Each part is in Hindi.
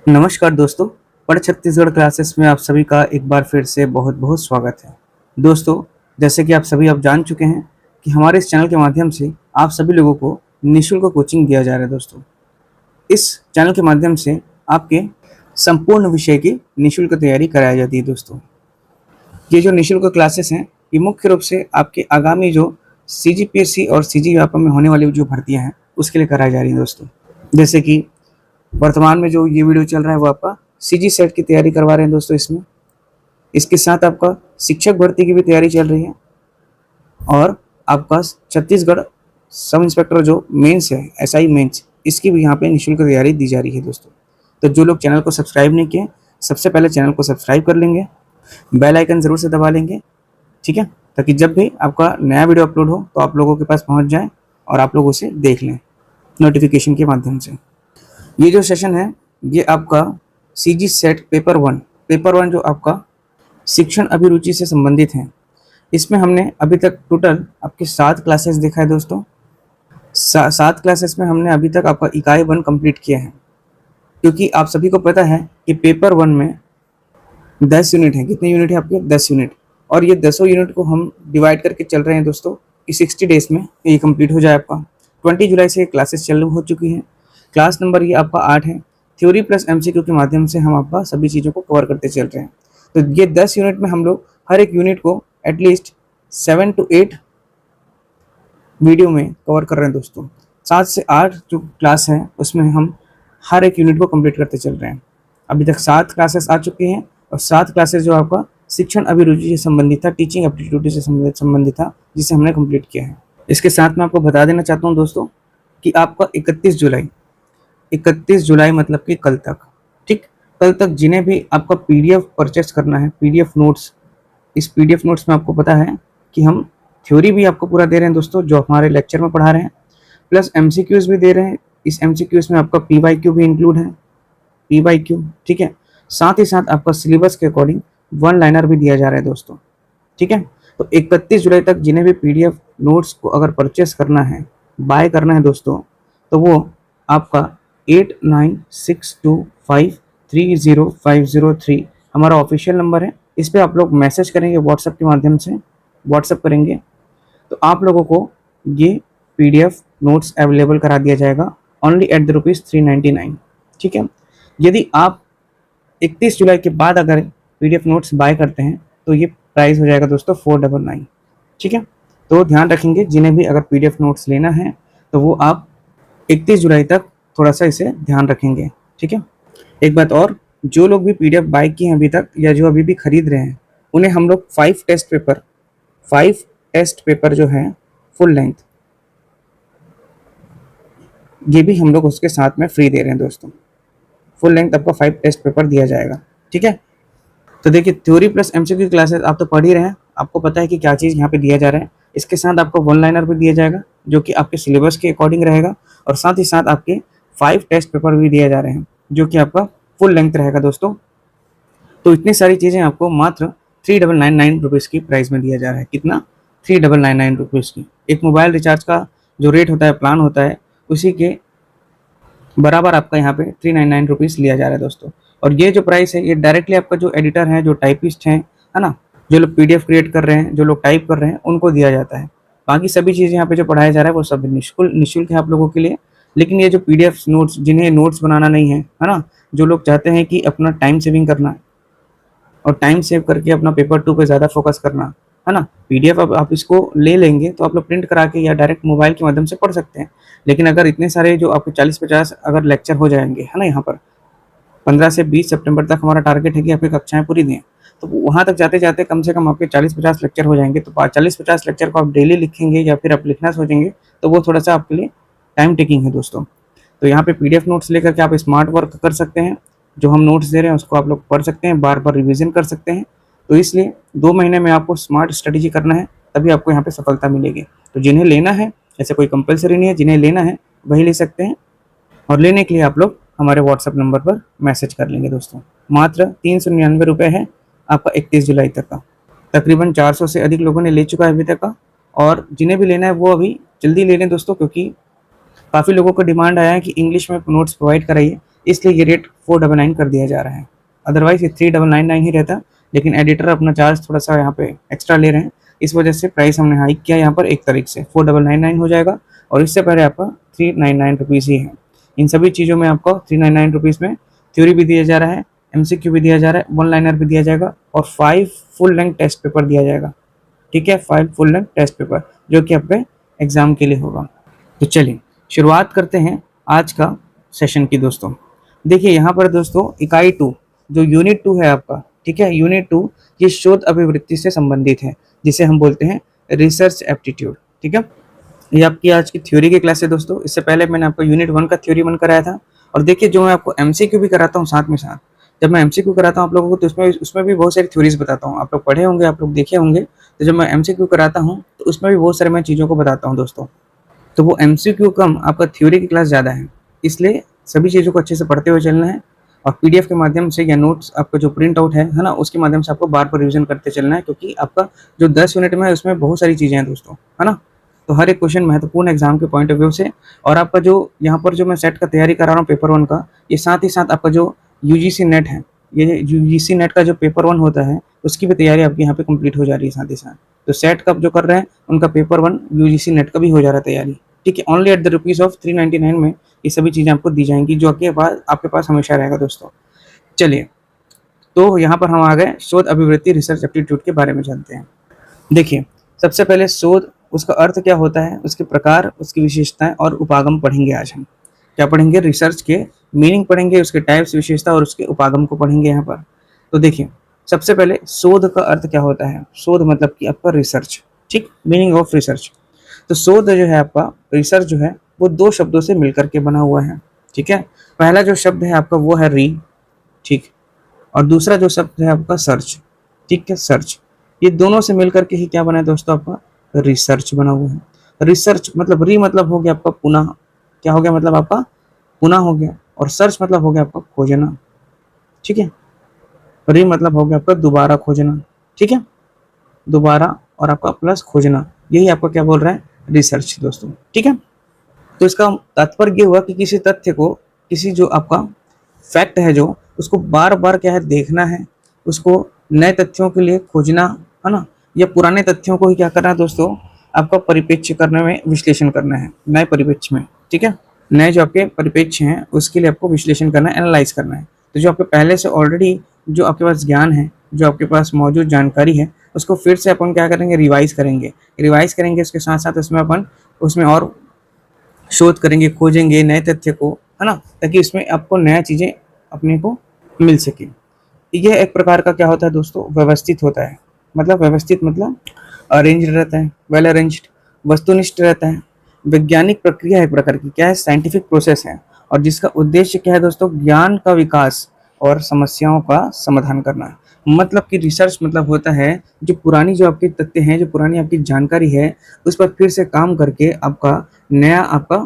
नमस्कार दोस्तों, पढ़ छत्तीसगढ़ क्लासेस में आप सभी का एक बार फिर से बहुत बहुत स्वागत है। दोस्तों, जैसे कि आप जान चुके हैं कि हमारे इस चैनल के माध्यम से आप सभी लोगों को निःशुल्क कोचिंग दिया जा रहा है। दोस्तों, इस चैनल के माध्यम से आपके संपूर्ण विषय की निःशुल्क तैयारी कराई जाती है। दोस्तों, ये जो निःशुल्क क्लासेस हैं, ये मुख्य रूप से आपके आगामी जो सीजीपीएससी और सीजीव्यापम में होने वाली जो भर्तियां हैं, उसके लिए कराई जा रही हैं। दोस्तों, जैसे कि वर्तमान में जो ये वीडियो चल रहा है वो आपका सीजी सेट की तैयारी करवा रहे हैं। दोस्तों, इसके साथ आपका शिक्षक भर्ती की भी तैयारी चल रही है और आपका छत्तीसगढ़ सब इंस्पेक्टर जो मेंस है, एसआई मेंस, इसकी भी यहाँ पे निःशुल्क तैयारी दी जा रही है। दोस्तों, तो जो लोग चैनल को सब्सक्राइब नहीं किए, सबसे पहले चैनल को सब्सक्राइब कर लेंगे, बेल आइकन ज़रूर से दबा लेंगे, ठीक है, ताकि जब भी आपका नया वीडियो अपलोड हो तो आप लोगों के पास पहुँच जाए और आप लोग उसे देख लें नोटिफिकेशन के माध्यम से। ये जो सेशन है ये आपका सीजी सेट पेपर वन जो आपका शिक्षण अभिरुचि से संबंधित है। इसमें हमने अभी तक टोटल आपके 7 क्लासेस देखा है। दोस्तों, 7 क्लासेस में हमने अभी तक आपका इकाई 1 कंप्लीट किया है, क्योंकि आप सभी को पता है कि पेपर 1 में 10 यूनिट है। कितने यूनिट है आपके? 10 यूनिट। और ये 10 यूनिट को हम डिवाइड करके चल रहे हैं दोस्तों कि 60 डेज में ये कंप्लीट हो जाए। आपका 20 जुलाई से क्लासेस चालू हो चुकी हैं। क्लास नंबर ये आपका 8 है। थ्योरी प्लस एमसीक्यू के माध्यम से हम आपका सभी चीज़ों को कवर करते चल रहे हैं। तो ये 10 यूनिट में हम लोग हर एक यूनिट को एटलीस्ट 7 to 8 वीडियो में कवर कर रहे हैं। दोस्तों, 7 से 8 जो क्लास है उसमें हम हर एक यूनिट को कंप्लीट करते चल रहे हैं। अभी तक 7 क्लासेस आ चुकी हैं और 7 क्लासेस जो आपका शिक्षण अभिरुचि से संबंधित था, टीचिंग एप्टीट्यूड से संबंधित था, जिसे हमने कंप्लीट किया है। इसके साथ मैं आपको बता देना चाहता हूँ दोस्तों कि आपका 31 जुलाई मतलब कि कल तक, ठीक, कल तक जिन्हें भी आपका पीडीएफ परचेस करना है, पीडीएफ नोट्स, इस पीडीएफ नोट्स में आपको पता है कि हम थ्योरी भी आपको पूरा दे रहे हैं दोस्तों, जो हमारे लेक्चर में पढ़ा रहे हैं, प्लस एमसीक्यूज भी दे रहे हैं। इस एमसीक्यूज में आपका पीवाईक्यू भी इंक्लूड है, पीवाईक्यू, ठीक है। साथ ही साथ आपका सिलेबस के अकॉर्डिंग 1 लाइनर भी दिया जा रहा है दोस्तों, ठीक है। तो 31 जुलाई तक जिन्हें भी पीडीएफ नोट्स को अगर परचेस करना है, बाय करना है दोस्तों, तो वो आपका 8962530503 हमारा ऑफिशियल नंबर है। इस पर आप लोग मैसेज करेंगे व्हाट्सएप के माध्यम से, व्हाट्सएप करेंगे तो आप लोगों को ये पीडीएफ नोट्स अवेलेबल करा दिया जाएगा ओनली एट द ₹399, ठीक है। यदि आप 31 जुलाई के बाद अगर पीडीएफ नोट्स बाय करते हैं तो ये प्राइस हो जाएगा दोस्तों 499, ठीक है। तो ध्यान रखेंगे, जिन्हें भी अगर पीडीएफ नोट्स लेना है तो वो आप 31 जुलाई तक थोड़ा सा इसे ध्यान रखेंगे, ठीक है। एक बात और, जो लोग भी पीडीएफ बाय किए हैं अभी तक या जो अभी भी खरीद रहे हैं, उन्हें हम लोग 5 टेस्ट पेपर जो है फुल लेंथ, ये भी हम लोग उसके साथ में फ्री दे रहे हैं दोस्तों। फुल लेंथ आपका 5 टेस्ट पेपर दिया जाएगा, ठीक है। तो देखिए, थ्योरी प्लस एमसीक्यू क्लासेस आप तो पढ़ ही रहे हैं, आपको पता है कि क्या चीज़ यहाँ पे दिया जा रहा है। इसके साथ आपको 1 लाइनर भी दिया जाएगा जो कि आपके सिलेबस के अकॉर्डिंग रहेगा, और साथ ही साथ आपके 5 टेस्ट पेपर भी दिए जा रहे हैं जो कि आपका फुल लेंथ रहेगा दोस्तों। तो इतनी सारी चीज़ें आपको मात्र 3999 रुपीज़ की प्राइस में दिया जा रहा है। कितना? 3999 रुपीज़ की। एक मोबाइल रिचार्ज का जो रेट होता है, प्लान होता है, उसी के बराबर आपका यहाँ पे 399 रुपीज़ लिया जा रहा है दोस्तों। और ये जो प्राइस है ये डायरेक्टली आपका जो एडिटर है, जो टाइपिस्ट हैं, है ना, जो लोग पीडीएफ क्रिएट कर रहे हैं, जो लोग टाइप कर रहे हैं, उनको दिया जाता है। बाकी सभी चीज़ें यहाँ पे जो पढ़ाया जा रहा है वो सब निःशुल्क है आप लोगों के लिए। लेकिन ये जो पीडीएफ नोट्स, जिन्हें नोट्स बनाना नहीं है ना, जो लोग चाहते हैं कि अपना टाइम सेविंग करना है और टाइम सेव करके अपना पेपर 2 पे ज़्यादा फोकस करना है ना, पीडीएफ अब आप इसको ले लेंगे तो आप लोग प्रिंट करा के या डायरेक्ट मोबाइल के माध्यम से पढ़ सकते हैं। लेकिन अगर इतने सारे जो आपके 40-50 अगर लेक्चर हो जाएंगे, है ना, यहाँ पर 15 से 20 सितंबर तक हमारा टारगेट है कि आपकी कक्षाएं पूरी दें, तो वहाँ तक जाते जाते कम से कम आपके 40-50 लेक्चर हो जाएंगे। तो 40-50 लेक्चर को आप डेली लिखेंगे या फिर आप लिखना सोचेंगे तो वो थोड़ा सा आपके लिए टाइम टेकिंग है दोस्तों। तो यहाँ पे पीडीएफ नोट्स लेकर के आप स्मार्ट वर्क कर सकते हैं। जो हम नोट्स दे रहे हैं उसको आप लोग पढ़ सकते हैं, बार बार रिविजन कर सकते हैं। तो इसलिए 2 महीने में आपको स्मार्ट स्ट्रेटेजी करना है, तभी आपको यहाँ पे सफलता मिलेगी। तो जिन्हें लेना है, ऐसे कोई कंपलसरी नहीं है, जिन्हें लेना है वही ले सकते हैं। और लेने के लिए आप लोग हमारे व्हाट्सएप नंबर पर मैसेज कर लेंगे दोस्तों। मात्र 399 रुपये है आपका 31 जुलाई तक का। तकरीबन 400 से अधिक लोगों ने ले चुका है अभी तक का, और जिन्हें भी लेना है वो अभी जल्दी ले लें दोस्तों, क्योंकि काफ़ी लोगों का डिमांड आया है कि इंग्लिश में नोट्स प्रोवाइड कराइए, इसलिए ये रेट 499 कर दिया जा रहा है। अदरवाइज ये 3999 ही रहता, लेकिन एडिटर अपना चार्ज थोड़ा सा यहाँ पे एक्स्ट्रा ले रहे हैं, इस वजह से प्राइस हमने हाइक किया यहाँ पर 1 तारीख से 4999 हो जाएगा, और इससे पहले आपका 399 रुपीज़ ही है। इन सभी चीज़ों में आपको 399 रुपीज़ में थ्योरी भी दिया जा रहा है, MCQ भी दिया जा रहा है, 1 लाइनर भी दिया जाएगा, और 5 फुल लेंथ टेस्ट पेपर दिया जाएगा। ठीक है, 5 फुल लेंथ टेस्ट पेपर जो कि आपके एग्जाम के लिए होगा। तो चलिए शुरुआत करते हैं आज का सेशन की दोस्तों। देखिए यहाँ पर दोस्तों इकाई 2 जो यूनिट 2 है आपका, ठीक है, यूनिट 2 ये शोध अभिवृत्ति से संबंधित है, जिसे हम बोलते हैं रिसर्च एप्टीट्यूड। ठीक है, ये आपकी आज की थ्योरी की क्लास है दोस्तों। इससे पहले मैंने आपको यूनिट 1 का थ्योरी 1 कराया था, और देखिए जो मैं आपको MCQ भी कराता हूँ साथ में साथ, जब मैं MCQ कराता हूँ आप लोगों को तो उसमें भी बहुत सारी थ्योरीज बताता हूँ। आप लोग पढ़े होंगे, आप लोग देखे होंगे, तो जब मैं MCQ कराता हूँ तो उसमें भी बहुत सारे मैं चीज़ों को बताता हूँ दोस्तों। तो वो MCQ कम, आपका थ्योरी की क्लास ज़्यादा है, इसलिए सभी चीज़ों को अच्छे से पढ़ते हुए चलना है, और PDF के माध्यम से या नोट्स आपका जो प्रिंट आउट है ना, उसके माध्यम से आपको बार बार रिविजन करते चलना है, क्योंकि आपका जो 10 यूनिट में है उसमें बहुत सारी चीज़ें हैं दोस्तों, है ना। तो हर एक क्वेश्चन महत्वपूर्ण एग्जाम के पॉइंट ऑफ व्यू से, और आपका जो यहाँ पर जो मैं सेट का तैयारी करा रहा हूँ पेपर 1 का, ये साथ ही साथ आपका जो UGC नेट है, ये UGC नेट का जो पेपर 1 होता है उसकी भी तैयारी आपकी यहाँ पे कंप्लीट हो जा रही है साथ ही साथ। तो सेट का जो कर रहे हैं उनका पेपर 1 UGC नेट का भी हो जा रहा है तैयारी। ठीक है, only at the rupees of 399 में ये सभी चीज़ें आपको दी जाएंगी, जो आपके पास हमेशा रहेगा दोस्तों। चलिए, तो यहाँ पर हम आ गए शोध अभिवृत्ति रिसर्च एप्टीट्यूड के बारे में जानते हैं। देखिए, सबसे पहले शोध, उसका अर्थ क्या होता है, उसके प्रकार, उसकी विशेषताएं और उपागम पढ़ेंगे। आज हम क्या पढ़ेंगे, रिसर्च के मीनिंग पढ़ेंगे, उसके टाइप्स, विशेषता और उसके उपागम को पढ़ेंगे यहाँ पर। तो देखिए, सबसे पहले शोध का अर्थ क्या होता है। शोध मतलब कि आपका रिसर्च, ठीक, मीनिंग ऑफ रिसर्च। तो शोध जो है आपका, रिसर्च जो है वो 2 शब्दों से मिलकर के बना हुआ है। ठीक है, पहला जो शब्द है आपका वो है री, ठीक, और दूसरा जो शब्द है आपका सर्च। ठीक है, सर्च, ये दोनों से मिलकर के ही क्या बना है दोस्तों, आपका रिसर्च बना हुआ है। रिसर्च मतलब री मतलब हो गया आपका पुनः, क्या हो गया, मतलब आपका पुनः हो गया, और सर्च मतलब हो गया आपका खोजना। ठीक है, री मतलब हो गया आपका दोबारा खोजना। ठीक है, दोबारा और आपका प्लस खोजना, यही आपका क्या बोल रहा है, रिसर्च दोस्तों। ठीक है, तो इसका तात्पर्य ये हुआ कि किसी तथ्य को, किसी जो आपका फैक्ट है जो, उसको बार बार क्या है देखना है, उसको नए तथ्यों के लिए खोजना है ना, या पुराने तथ्यों को ही क्या करना है दोस्तों, आपका परिप्रेक्ष्य करने में विश्लेषण करना है, नए परिप्रेक्ष्य में। ठीक है, नए जो आपके परिप्रेक्ष्य हैं उसके लिए आपको विश्लेषण करना है, एनालाइज करना है। तो जो आपके पहले से ऑलरेडी जो आपके पास ज्ञान है, जो आपके पास मौजूद जानकारी है, उसको फिर से अपन क्या करेंगे, रिवाइज करेंगे। उसके साथ साथ उसमें अपन उसमें और शोध करेंगे, खोजेंगे नए तथ्य को, है ना, ताकि उसमें आपको नया चीज़ें अपने को मिल सके। यह एक प्रकार का क्या होता है दोस्तों, व्यवस्थित होता है। मतलब व्यवस्थित मतलब अरेंज रहता है, वेल अरेंज्ड, वस्तुनिष्ठ रहता है। वैज्ञानिक प्रक्रिया एक प्रकार की क्या है, साइंटिफिक प्रोसेस है, और जिसका उद्देश्य क्या है दोस्तों, ज्ञान का विकास और समस्याओं का समाधान करना। मतलब कि रिसर्च मतलब होता है जो पुरानी जो आपके तथ्य हैं, जो पुरानी आपकी जानकारी है, उस पर फिर से काम करके आपका नया आपका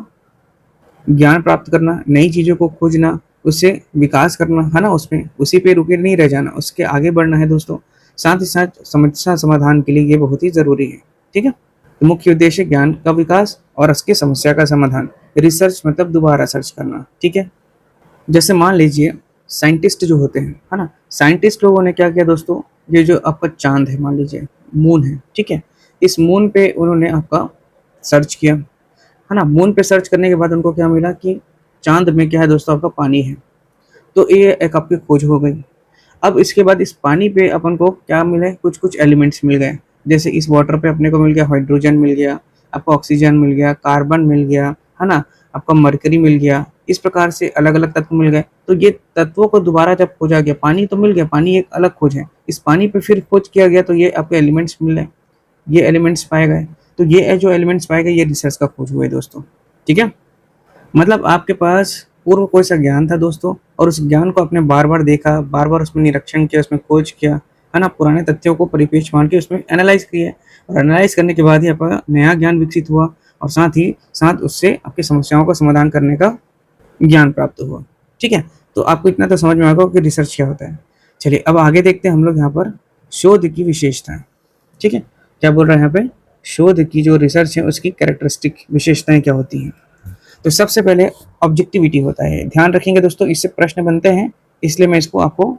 ज्ञान प्राप्त करना, नई चीज़ों को खोजना, उससे विकास करना, है ना, उसमें उसी पे रुके नहीं रह जाना, उसके आगे बढ़ना है दोस्तों। साथ ही साथ समस्या समाधान के लिए ये बहुत ही ज़रूरी है। ठीक है, तो मुख्य उद्देश्य ज्ञान का विकास और उसकी समस्या का समाधान। रिसर्च मतलब दोबारा सर्च करना। ठीक है, जैसे मान लीजिए साइंटिस्ट जो होते हैं, है ना, साइंटिस्ट लोगों ने क्या किया दोस्तों, ये जो आपका चांद है, मान लीजिए मून है, ठीक है, इस मून पे उन्होंने आपका सर्च किया, है ना। मून पे सर्च करने के बाद उनको क्या मिला कि चांद में क्या है दोस्तों, आपका पानी है। तो ये एक आपकी खोज हो गई। अब इसके बाद इस पानी पे अपन को क्या मिले, कुछ कुछ एलिमेंट्स मिल गए। जैसे इस वाटर पे अपने को मिल गया हाइड्रोजन मिल गया, आपको ऑक्सीजन मिल गया, कार्बन मिल गया, है ना, आपका मरकरी मिल गया। इस प्रकार से अलग अलग तत्व मिल गए। तो ये तत्वों को दोबारा जब खोजा गया, पानी तो मिल गया, पानी एक अलग खोज है, इस पानी पे फिर खोज किया गया तो ये आपके एलिमेंट्स मिले, ये एलिमेंट्स पाए गए। तो ये जो एलिमेंट्स पाए गए ये रिसर्च का खोज हुआ है दोस्तों। ठीक है, मतलब आपके पास पूर्व कोई सा ज्ञान था दोस्तों, और उस ज्ञान को आपने बार बार देखा, बार बार उसमें निरीक्षण किया, उसमें खोज किया, है ना, पुराने तथ्यों को परिपेक्ष मान के उसमें एनालाइज किया, और एनालाइज करने के बाद ही आपका नया ज्ञान विकसित हुआ, और साथ ही साथ उससे आपकी समस्याओं का समाधान करने का ज्ञान प्राप्त हुआ। ठीक है, तो आपको इतना तो समझ में आ गया कि रिसर्च क्या होता है। चलिए अब आगे देखते हैं हम लोग यहाँ पर शोध की विशेषताएं। ठीक है, क्या बोल रहे हैं यहाँ पे, शोध की जो रिसर्च है उसकी कैरेक्टरिस्टिक विशेषताएं क्या होती हैं। तो सबसे पहले ऑब्जेक्टिविटी होता है, ध्यान रखेंगे दोस्तों, इससे प्रश्न बनते हैं, इसलिए मैं इसको आपको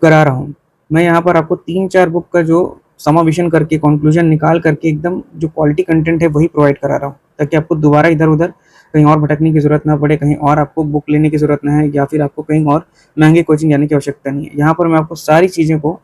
करा रहा हूँ। मैं यहाँ पर आपको 3-4 बुक का जो समावेशन करके कंक्लूजन निकाल करके एकदम जो क्वालिटी कंटेंट है वही प्रोवाइड करा रहा हूँ, ताकि आपको दोबारा इधर-उधर कहीं और भटकने की ज़रूरत ना पड़े, कहीं और आपको बुक लेने की ज़रूरत ना है, या फिर आपको कहीं और महँगी कोचिंग जाने की आवश्यकता नहीं है। यहाँ पर मैं आपको सारी चीज़ें को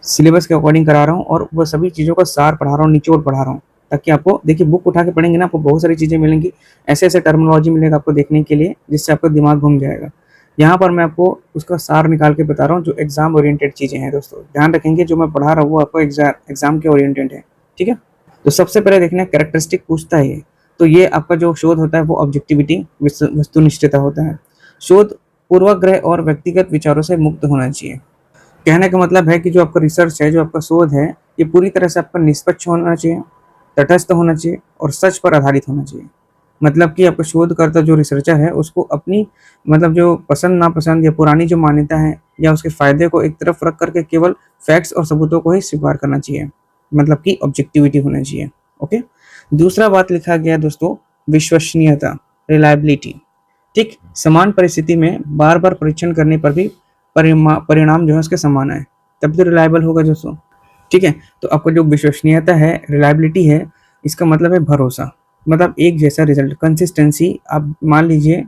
सिलेबस के अकॉर्डिंग करा रहा हूँ और वो सभी चीज़ों का सार पढ़ा रहा हूँ, निचोड़ पढ़ा रहा हूँ, ताकि आपको देखिए बुक उठा के पढ़ेंगे ना, आपको बहुत सारी चीज़ें मिलेंगी, ऐसे-ऐसे टर्मिनोलॉजी मिलेगा आपको देखने के लिए, जिससे आपका दिमाग घूम जाएगा। यहाँ पर मैं आपको उसका सार निकाल के बता रहा हूँ, जो एग्ज़ाम ओरिएंटेड चीज़ें हैं दोस्तों। ध्यान रखेंगे जो मैं पढ़ा रहा हूँ वो आपको एग्ज़ाम के ओरिएंटेड है, ठीक है? तो सबसे पहले देखना कैरेक्टरिस्टिक पूछता है ये, तो ये आपका जो शोध होता है वो ऑब्जेक्टिविटी वस्तुनिष्ठता होता है। शोध पूर्वाग्रह और व्यक्तिगत विचारों से मुक्त होना चाहिए। कहने का मतलब है कि जो आपका रिसर्च है, जो आपका शोध है, ये पूरी तरह से आपका निष्पक्ष होना चाहिए, तटस्थ होना चाहिए और सच पर आधारित होना चाहिए। मतलब कि आपका शोधकर्ता जो रिसर्चर है उसको अपनी मतलब जो पसंद नापसंद या पुरानी जो मान्यता है या उसके फ़ायदे को एक तरफ रख करके केवल फैक्ट्स और सबूतों को ही स्वीकार करना चाहिए। मतलब कि ऑब्जेक्टिविटी होनी चाहिए। ओके? दूसरा बात लिखा गया दोस्तों, विश्वसनीयता, रिलायबिलिटी। ठीक? समान परिस्थिति में बार-बार परीक्षण करने पर भी परिणाम जो है उसके समान आए, तब तो रिलायबल होगा दोस्तों। ठीक है? तो आपका जो विश्वसनीयता है, रिलायबिलिटी है, इसका मतलब है भरोसा। मतलब एक जैसा रिजल्ट, कंसिस्टेंसी। आप मान लीजिए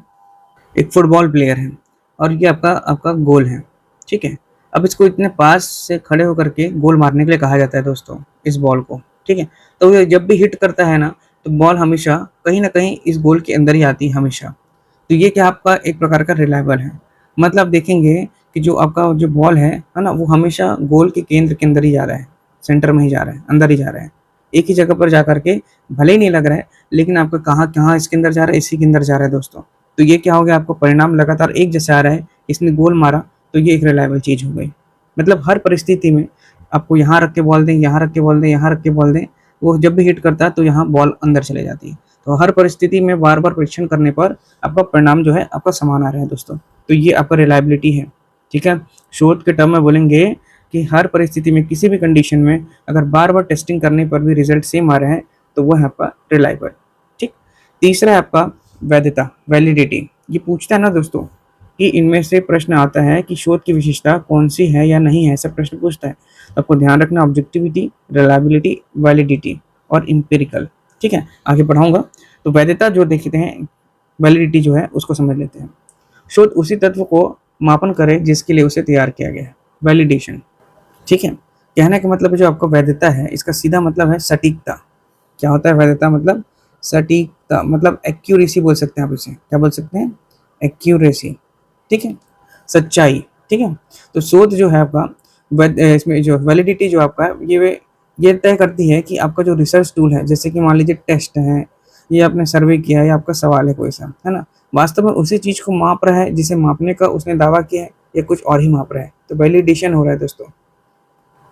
एक फुटबॉल प्लेयर है और ये आपका आपका गोल है, ठीक है? अब इसको इतने पास से खड़े होकर के गोल मारने के लिए कहा जाता है दोस्तों, इस बॉल को, ठीक है? तो ये जब भी हिट करता है ना, तो बॉल हमेशा कहीं न कहीं इस गोल के अंदर ही आती है हमेशा। तो ये क्या आपका एक प्रकार का रिलायबल है। मतलब देखेंगे कि जो आपका जो बॉल है ना? वो हमेशा गोल के केंद्र के अंदर ही जा रहा है, सेंटर में ही जा रहा है, अंदर ही जा रहा है। एक ही जगह पर जा कर के भले ही नहीं लग रहा है, लेकिन आपका कहाँ-कहाँ इसके अंदर जा रहा है, इसी के अंदर जा रहा है दोस्तों। तो ये क्या हो गया, आपको परिणाम लगातार एक जैसा आ रहा है, इसने गोल मारा, तो ये एक रिलायबल चीज़ हो गई। मतलब हर परिस्थिति में आपको यहाँ रख के बॉल दें, यहाँ रख के बॉल दें, यहाँ रख के बॉल दें, वो जब भी हिट करता है तो यहाँ बॉल अंदर चले जाती है। तो हर परिस्थिति में बार-बार परीक्षण करने पर आपका परिणाम जो है आपका समान आ रहा है दोस्तों। तो ये आपका रिलायबिलिटी है, ठीक है? शोध के टर्म में बोलेंगे कि हर परिस्थिति में किसी भी कंडीशन में अगर बार-बार टेस्टिंग करने पर भी रिजल्ट सेम आ रहे हैं, तो वो है आपका रिलायबल, ठीक? तीसरा है आपका वैधता, वैलिडिटी। ये पूछता है ना दोस्तों कि इनमें से प्रश्न आता है कि शोध की विशेषता कौन-सी है या नहीं है, ऐसा प्रश्न पूछता है। तो आपको ध्यान रखना ऑब्जेक्टिविटी, रिलायबिलिटी, वैलिडिटी और एम्पिरिकल, ठीक है? आगे बढ़ाऊँगा। तो वैधता जो देखते हैं, वैलिडिटी जो है उसको समझ लेते हैं। शोध उसी तत्व को मापन करे जिसके लिए उसे तैयार किया गया है, वैलिडेशन, ठीक है? कहने का मतलब है जो आपका वैधता है, इसका सीधा मतलब है सटीकता। क्या होता है वैधता मतलब? सटीकता, मतलब एक्यूरेसी बोल सकते हैं आप इसे। क्या बोल सकते हैं? एक्यूरेसी, ठीक है? सच्चाई, ठीक है? तो शोध जो है आपका इसमें जो वैलिडिटी जो आपका है, ये तय करती है कि आपका जो रिसर्च टूल है, जैसे कि मान लीजिए टेस्ट है, ये आपने सर्वे किया है या आपका सवाल है कोई सा, है ना? वास्तव में उसी चीज़ को माप रहा है जिसे मापने का उसने दावा किया है, या कुछ और ही माप रहा है, तो वैलिडेशन हो रहा है दोस्तों।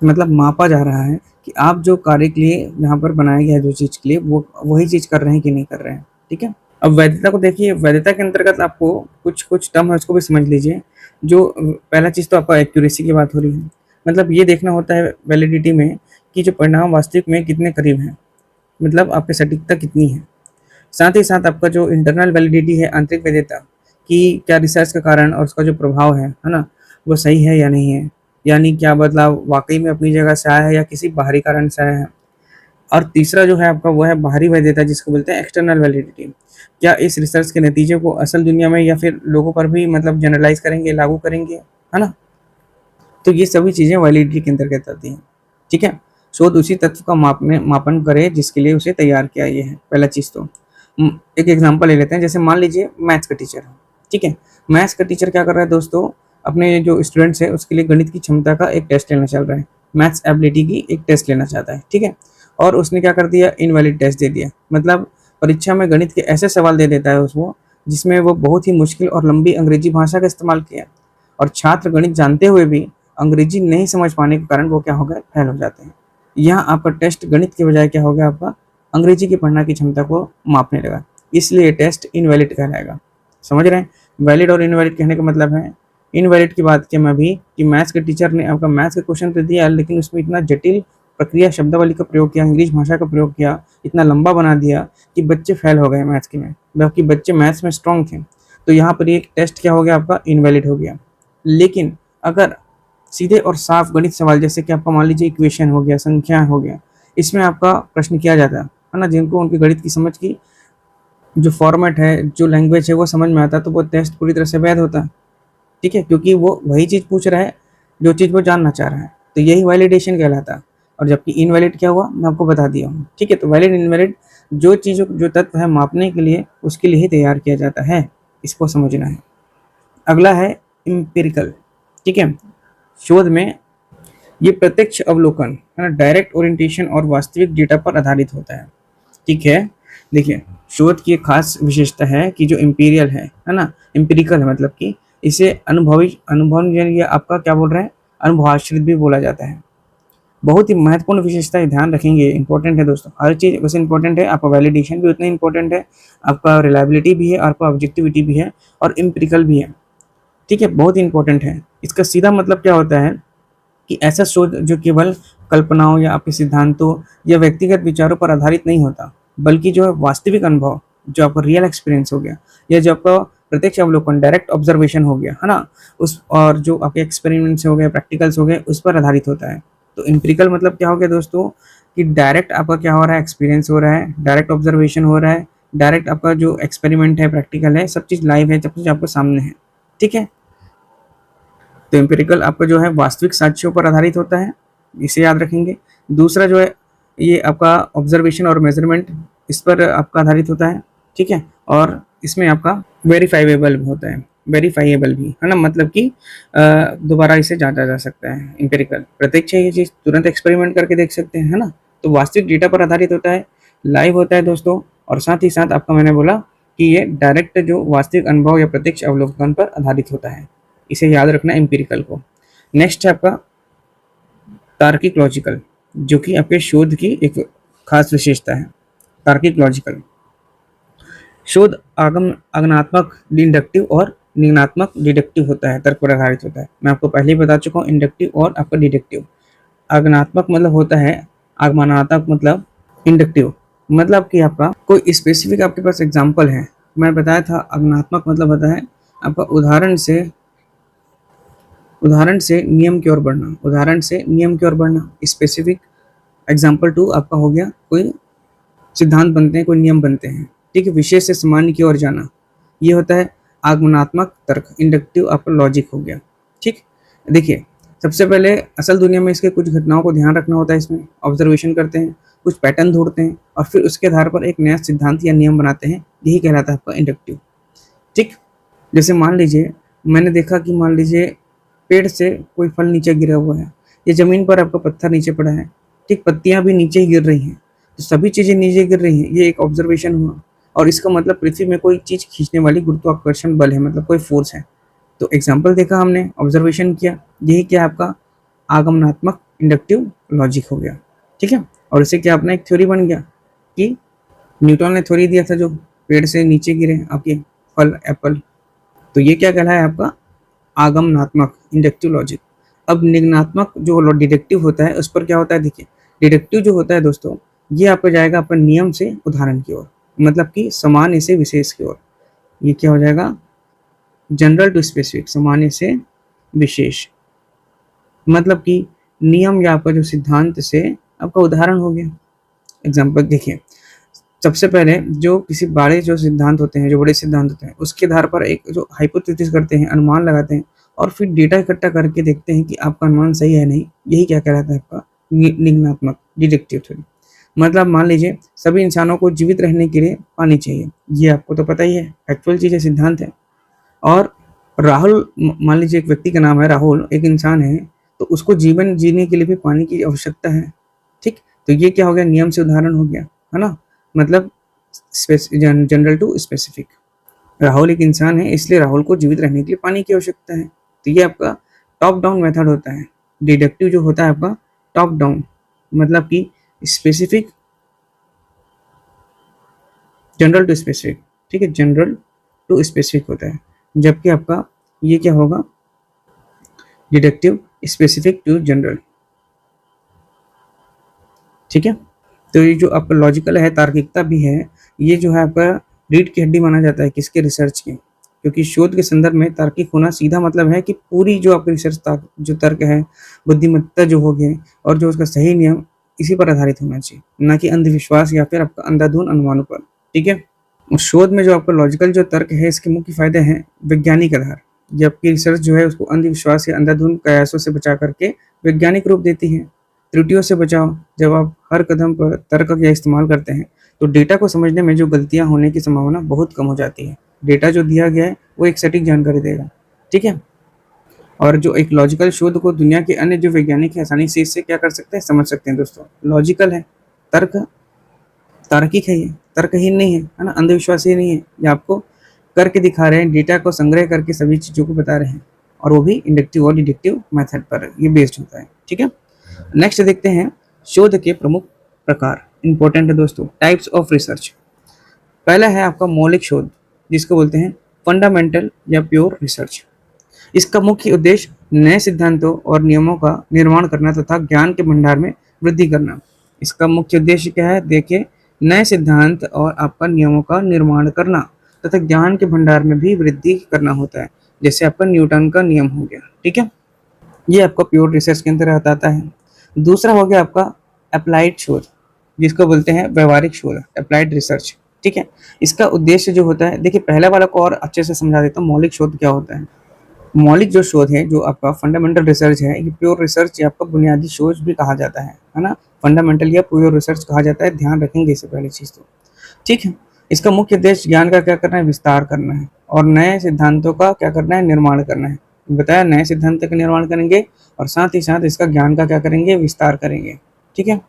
मतलब मापा जा रहा है कि आप जो कार्य के लिए यहाँ पर बनाया गया है, जो चीज़ के लिए, वो वही चीज़ कर रहे हैं कि नहीं कर रहे हैं, ठीक है? अब वैधता को देखिए, वैधता के अंतर्गत आपको कुछ टर्म है उसको भी समझ लीजिए। जो पहला चीज़ तो आपका एक्यूरेसी की बात हो रही है, मतलब ये देखना होता है वैलिडिटी में कि जो परिणाम वास्तविक में कितने करीब हैं, मतलब आपकी सटीकता कितनी है। साथ ही साथ आपका जो इंटरनल वैलिडिटी है, आंतरिक वैधता, कि क्या रिसर्च का कारण और उसका जो प्रभाव है ना? वो सही है या नहीं है? यानी क्या बदलाव वाक़ई में अपनी जगह से आया है या किसी बाहरी कारण से आया है? और तीसरा जो है आपका वो है बाहरी वैधता, जिसको बोलते हैं एक्सटर्नल वैलिडिटी। क्या इस रिसर्च के नतीजे को असल दुनिया में या फिर लोगों पर भी मतलब जनरलाइज़ करेंगे, लागू करेंगे, है ना? तो ये सभी चीज़ें वैलिडिटी के अंतर्गत आती हैं, ठीक है? शोध उसी तत्व का मापन करे जिसके लिए उसे तैयार किया, ये है पहला चीज़ तो। एक एग्जांपल ले लेते हैं, जैसे मान लीजिए मैथ्स का टीचर है, ठीक है? मैथ्स का टीचर क्या कर रहा है दोस्तों, अपने जो स्टूडेंट्स हैं उसके लिए गणित की क्षमता का एक टेस्ट लेना चल रहा है, मैथ्स एबिलिटी की एक टेस्ट लेना चाहता है, ठीक है? और उसने क्या कर दिया, इनवैलिड टेस्ट दे दिया। मतलब परीक्षा में गणित के ऐसे सवाल दे देता है उसको, जिसमें वो बहुत ही मुश्किल और लंबी अंग्रेजी भाषा का इस्तेमाल किया, और छात्र गणित जानते हुए भी अंग्रेजी नहीं समझ पाने के कारण वो क्या हो गए, फेल हो जाते हैं। यहाँ आपका टेस्ट गणित के बजाय क्या हो गया, आपका अंग्रेजी की पढ़ना की क्षमता को मापने लगा, इसलिए टेस्ट इनवैलिड कहलाएगा। समझ रहे हैं? वैलिड और इनवैलिड कहने का मतलब है, इनवैलिड की बात किया मैं अभी कि मैथ्स के टीचर ने आपका मैथ्स का क्वेश्चन तो दिया, लेकिन उसमें इतना जटिल प्रक्रिया शब्दावली का प्रयोग किया, इंग्लिश भाषा का प्रयोग किया, इतना लंबा बना दिया कि बच्चे फेल हो गए मैथ्स के में, जबकि बच्चे मैथ्स में स्ट्रांग थे। तो यहाँ पर ये टेस्ट क्या हो गया आपका, इनवैलिड हो गया। लेकिन अगर सीधे और साफ गणित सवाल, जैसे कि आपका मान लीजिए इक्वेशन हो गया, संख्या हो गया, इसमें आपका प्रश्न किया जाता है ना, जिनको उनकी गणित की समझ की जो फॉर्मेट है, जो लैंग्वेज है वो समझ में आता है, तो वो टेस्ट पूरी तरह से वैध होता है। ठीक है, क्योंकि वो वही चीज़ पूछ रहा है जो चीज़ वो जानना चाह रहा है, तो यही वैलिडेशन कहलाता है। और जबकि इनवैलिड क्या हुआ, मैं आपको बता दिया हूँ। ठीक है, तो वैलिड इनवैलिड जो चीज़ जो तत्व है मापने के लिए, उसके लिए ही तैयार किया जाता है, इसको समझना है। अगला है एम्पिरिकल। ठीक है, शोध में ये प्रत्यक्ष अवलोकन है ना, डायरेक्ट ओरिएंटेशन और वास्तविक डेटा पर आधारित होता है। ठीक है, देखिए शोध की एक खास विशेषता है कि जो इम्पीरियल है ना, एम्पिरिकल है, मतलब कि इसे अनुभव या आपका क्या बोल रहे हैं, अनुभवाश्रित भी बोला जाता है। बहुत ही महत्वपूर्ण विशेषता है, ध्यान रखेंगे, इंपॉर्टेंट है दोस्तों, हर चीज़ वैसे इंपॉर्टेंट है, आपका वैलिडेशन भी उतना इंपॉर्टेंट है, आपका रिलायबिलिटी भी है, आपका ऑब्जेक्टिविटी भी है, और एम्पिरिकल भी है। ठीक है, बहुत ही इंपॉर्टेंट है। इसका सीधा मतलब क्या होता है कि ऐसा शोध जो केवल कल्पनाओं या आपके सिद्धांतों या व्यक्तिगत विचारों पर आधारित नहीं होता, बल्कि जो है वास्तविक अनुभव, जो आपका रियल एक्सपीरियंस हो गया, या जो आपका प्रत्यक्ष अवलोकन, डायरेक्ट ऑब्जर्वेशन हो गया है ना, उस और जो आपके एक्सपेरिमेंट्स हो गए, प्रैक्टिकल्स हो गए, उस पर आधारित होता है। तो एम्पिरिकल मतलब क्या हो गया दोस्तों, कि डायरेक्ट आपका क्या हो रहा है, एक्सपीरियंस हो रहा है, डायरेक्ट ऑब्जर्वेशन हो रहा है, डायरेक्ट आपका जो एक्सपेरिमेंट है, प्रैक्टिकल है, सब चीज़ लाइव है, सब चीज़ आपके सामने है। ठीक है, तो एम्पिरिकल आपका जो है वास्तविक साक्ष्यों पर आधारित होता है, इसे याद रखेंगे। दूसरा जो है ये आपका ऑब्जर्वेशन और मेजरमेंट, इस पर आपका आधारित होता है। ठीक है, और इसमें आपका वेरीफाइबल होता है, वेरीफाइएबल भी है ना, मतलब कि दोबारा इसे जांचा जा सकता है। एम्पिरिकल प्रत्यक्ष है, ये चीज़ तुरंत एक्सपेरिमेंट करके देख सकते हैं, है ना। तो वास्तविक डेटा पर आधारित होता है, लाइव होता है दोस्तों, और साथ ही साथ आपका मैंने बोला कि ये डायरेक्ट जो वास्तविक अनुभव या प्रत्यक्ष अवलोकन पर आधारित होता है, इसे याद रखना एम्पिरिकल को। नेक्स्ट है आपका तार्किक लॉजिकल, जो कि आपके शोध की एक खास विशेषता है। तार्किक लॉजिकल शोध आगमनात्मक इंडक्टिव और निगमनात्मक डिडक्टिव होता है, तर्क पर आधारित होता है। मैं आपको पहले ही बता चुका हूँ, इंडक्टिव और आपका डिडक्टिव। आगमनात्मक मतलब होता है, आगमनात्मक मतलब इंडक्टिव, मतलब कि आपका कोई स्पेसिफिक आपके पास एग्जाम्पल है। मैं बताया था आगमनात्मक मतलब होता है आपका उदाहरण से नियम की ओर बढ़ना, उदाहरण से नियम की ओर बढ़ना। स्पेसिफिक एग्जाम्पल 2 आपका हो गया, कोई सिद्धांत बनते हैं, कोई नियम बनते हैं। ठीक है, विशेष से सामान्य की ओर जाना, ये होता है आगमनात्मक तर्क, इंडक्टिव आपका लॉजिक हो गया। ठीक, देखिए सबसे पहले असल दुनिया में इसके कुछ घटनाओं को ध्यान रखना होता है, इसमें ऑब्जर्वेशन करते हैं, कुछ पैटर्न ढूंढते हैं, और फिर उसके आधार पर एक नया सिद्धांत या नियम बनाते हैं, यही कहलाता है आपका इंडक्टिव। ठीक, जैसे मान लीजिए मैंने देखा कि मान लीजिए पेड़ से कोई फल नीचे गिरा हुआ है, या जमीन पर आपका पत्थर नीचे पड़ा है, ठीक, पत्तियां भी नीचे ही गिर रही हैं, तो सभी चीजें नीचे गिर रही हैं, ये एक ऑब्जर्वेशन हुआ। और इसका मतलब पृथ्वी में कोई चीज खींचने वाली गुरुत्वाकर्षण बल है, मतलब कोई फोर्स है। तो एग्जाम्पल देखा हमने, ऑब्जर्वेशन किया, यही क्या आपका आगमनात्मक इंडक्टिव लॉजिक हो गया। ठीक है, और इससे क्या अपना एक थ्योरी बन गया कि न्यूटन ने थ्योरी दिया था जो पेड़ से नीचे गिरे आपके फल, एप्पल, तो ये क्या कहलाया आपका आगमनात्मक इंडक्टिव लॉजिक। अब निगमनात्मक जो डिडक्टिव होता है, उस पर क्या होता है, देखिए डिडक्टिव जो होता है दोस्तों, ये आपका जाएगा अपन नियम से उदाहरण की ओर, मतलब कि सामान्य से विशेष की ओर। ये क्या हो जाएगा, जनरल टू स्पेसिफिक, सामान्य से विशेष, मतलब कि नियम या आपका जो सिद्धांत से आपका उदाहरण हो गया। एग्जाम्पल देखिए, सबसे पहले जो किसी बड़े जो सिद्धांत होते हैं, जो बड़े सिद्धांत होते हैं, उसके आधार पर एक जो हाइपोथेसिस करते हैं, अनुमान लगाते हैं, और फिर डेटा इकट्ठा करके देखते हैं कि आपका अनुमान सही है नहीं, यही क्या कहलाता है आपका निगमनात्मक डिडक्टिव थ्योरी। मतलब मान लीजिए सभी इंसानों को जीवित रहने के लिए पानी चाहिए, ये आपको तो पता ही है, एक्चुअल चीज़ है, सिद्धांत है। और राहुल, मान लीजिए एक व्यक्ति का नाम है राहुल, एक इंसान है, तो उसको जीवन जीने के लिए भी पानी की आवश्यकता है। ठीक, तो ये क्या हो गया, नियम से उदाहरण हो गया, है ना, मतलब जनरल टू स्पेसिफिक। राहुल एक इंसान है, इसलिए राहुल को जीवित रहने के लिए पानी की आवश्यकता है। तो ये आपका टॉप डाउन मेथड होता है। डिडक्टिव जो होता है आपका टॉप डाउन, मतलब कि स्पेसिफिक जनरल टू स्पेसिफिक। ठीक है, जनरल टू स्पेसिफिक होता है, जबकि आपका ये क्या होगा, डिडक्टिव स्पेसिफिक टू जनरल। ठीक है। तो ये जो आपका लॉजिकल है, तार्किकता भी है, ये जो है आपका रीढ़ की हड्डी माना जाता है किसके, रिसर्च के। क्योंकि शोध के संदर्भ में तार्किक होना सीधा मतलब है कि पूरी जो आपकी रिसर्च जो तर्क है, बुद्धिमत्ता जो हो गए और जो उसका सही नियम, इसी पर आधारित होना चाहिए, ना कि अंधविश्वास या फिर आपका अंधाधुंध अनुमानों पर। ठीक है। और शोध में जो आपका लॉजिकल जो तर्क है, इसके मुख्य फायदे हैं वैज्ञानिक आधार। ये आपकी रिसर्च जो है उसको अंधविश्वास या अंधाधुंध कयासों से बचा करके वैज्ञानिक रूप देती है। त्रुटियों से बचाव, जब आप हर कदम पर तर्क का इस्तेमाल करते हैं तो डेटा को समझने में जो गलतियां होने की संभावना बहुत कम हो जाती है। डेटा जो दिया गया है वो एक सटीक जानकारी देगा। ठीक है। और जो एक लॉजिकल शोध को दुनिया के अन्य जो वैज्ञानिक है आसानी से इससे क्या कर सकते हैं, समझ सकते हैं। दोस्तों, लॉजिकल है, तर्क तार्किक है, ये तर्कहीन नहीं है ना, अंधविश्वासी नहीं है। ये आपको करके दिखा रहे हैं, डेटा को संग्रह करके सभी चीज़ों को बता रहे हैं, और वो भी इंडक्टिव और डिडक्टिव मेथड पर ये बेस्ड होता है। ठीक है। नेक्स्ट देखते हैं शोध के प्रमुख प्रकार, इंपॉर्टेंट है दोस्तों, टाइप्स ऑफ रिसर्च। पहला है आपका मौलिक शोध, जिसको बोलते हैं फंडामेंटल या प्योर रिसर्च। इसका मुख्य उद्देश्य नए सिद्धांतों और नियमों का निर्माण करना तथा ज्ञान के भंडार में वृद्धि करना। इसका मुख्य उद्देश्य क्या है, देखिए, नए सिद्धांत और आपका नियमों का निर्माण करना तथा ज्ञान के भंडार में भी वृद्धि करना होता है, जैसे आपका न्यूटन का नियम हो गया। ठीक है। ये आपका प्योर रिसर्च के अंतर्गत आता है। दूसरा हो गया आपका अप्लाइड शोध, जिसको बोलते हैं व्यवहारिक शोध, अप्लाइड रिसर्च। ठीक है। इसका उद्देश्य जो होता है, देखिए पहला वाला को और अच्छे से समझा देता हूँ, मौलिक शोध क्या होता है। मौलिक जो शोध है, जो आपका फंडामेंटल रिसर्च है, ये प्योर रिसर्च या आपका बुनियादी शोध भी कहा जाता है ना। फंडामेंटल या प्योर रिसर्च कहा जाता है, ध्यान रखेंगे इससे पहले चीज़ तो। ठीक है। इसका मुख्य उद्देश्य ज्ञान का क्या करना है, विस्तार करना है, और नए सिद्धांतों का क्या करना है, निर्माण करना है। बताया, नए सिद्धांत का निर्माण करेंगे और साथ ही साथ इसका ज्ञान का क्या करेंगे, विस्तार करेंगे। ठीक है।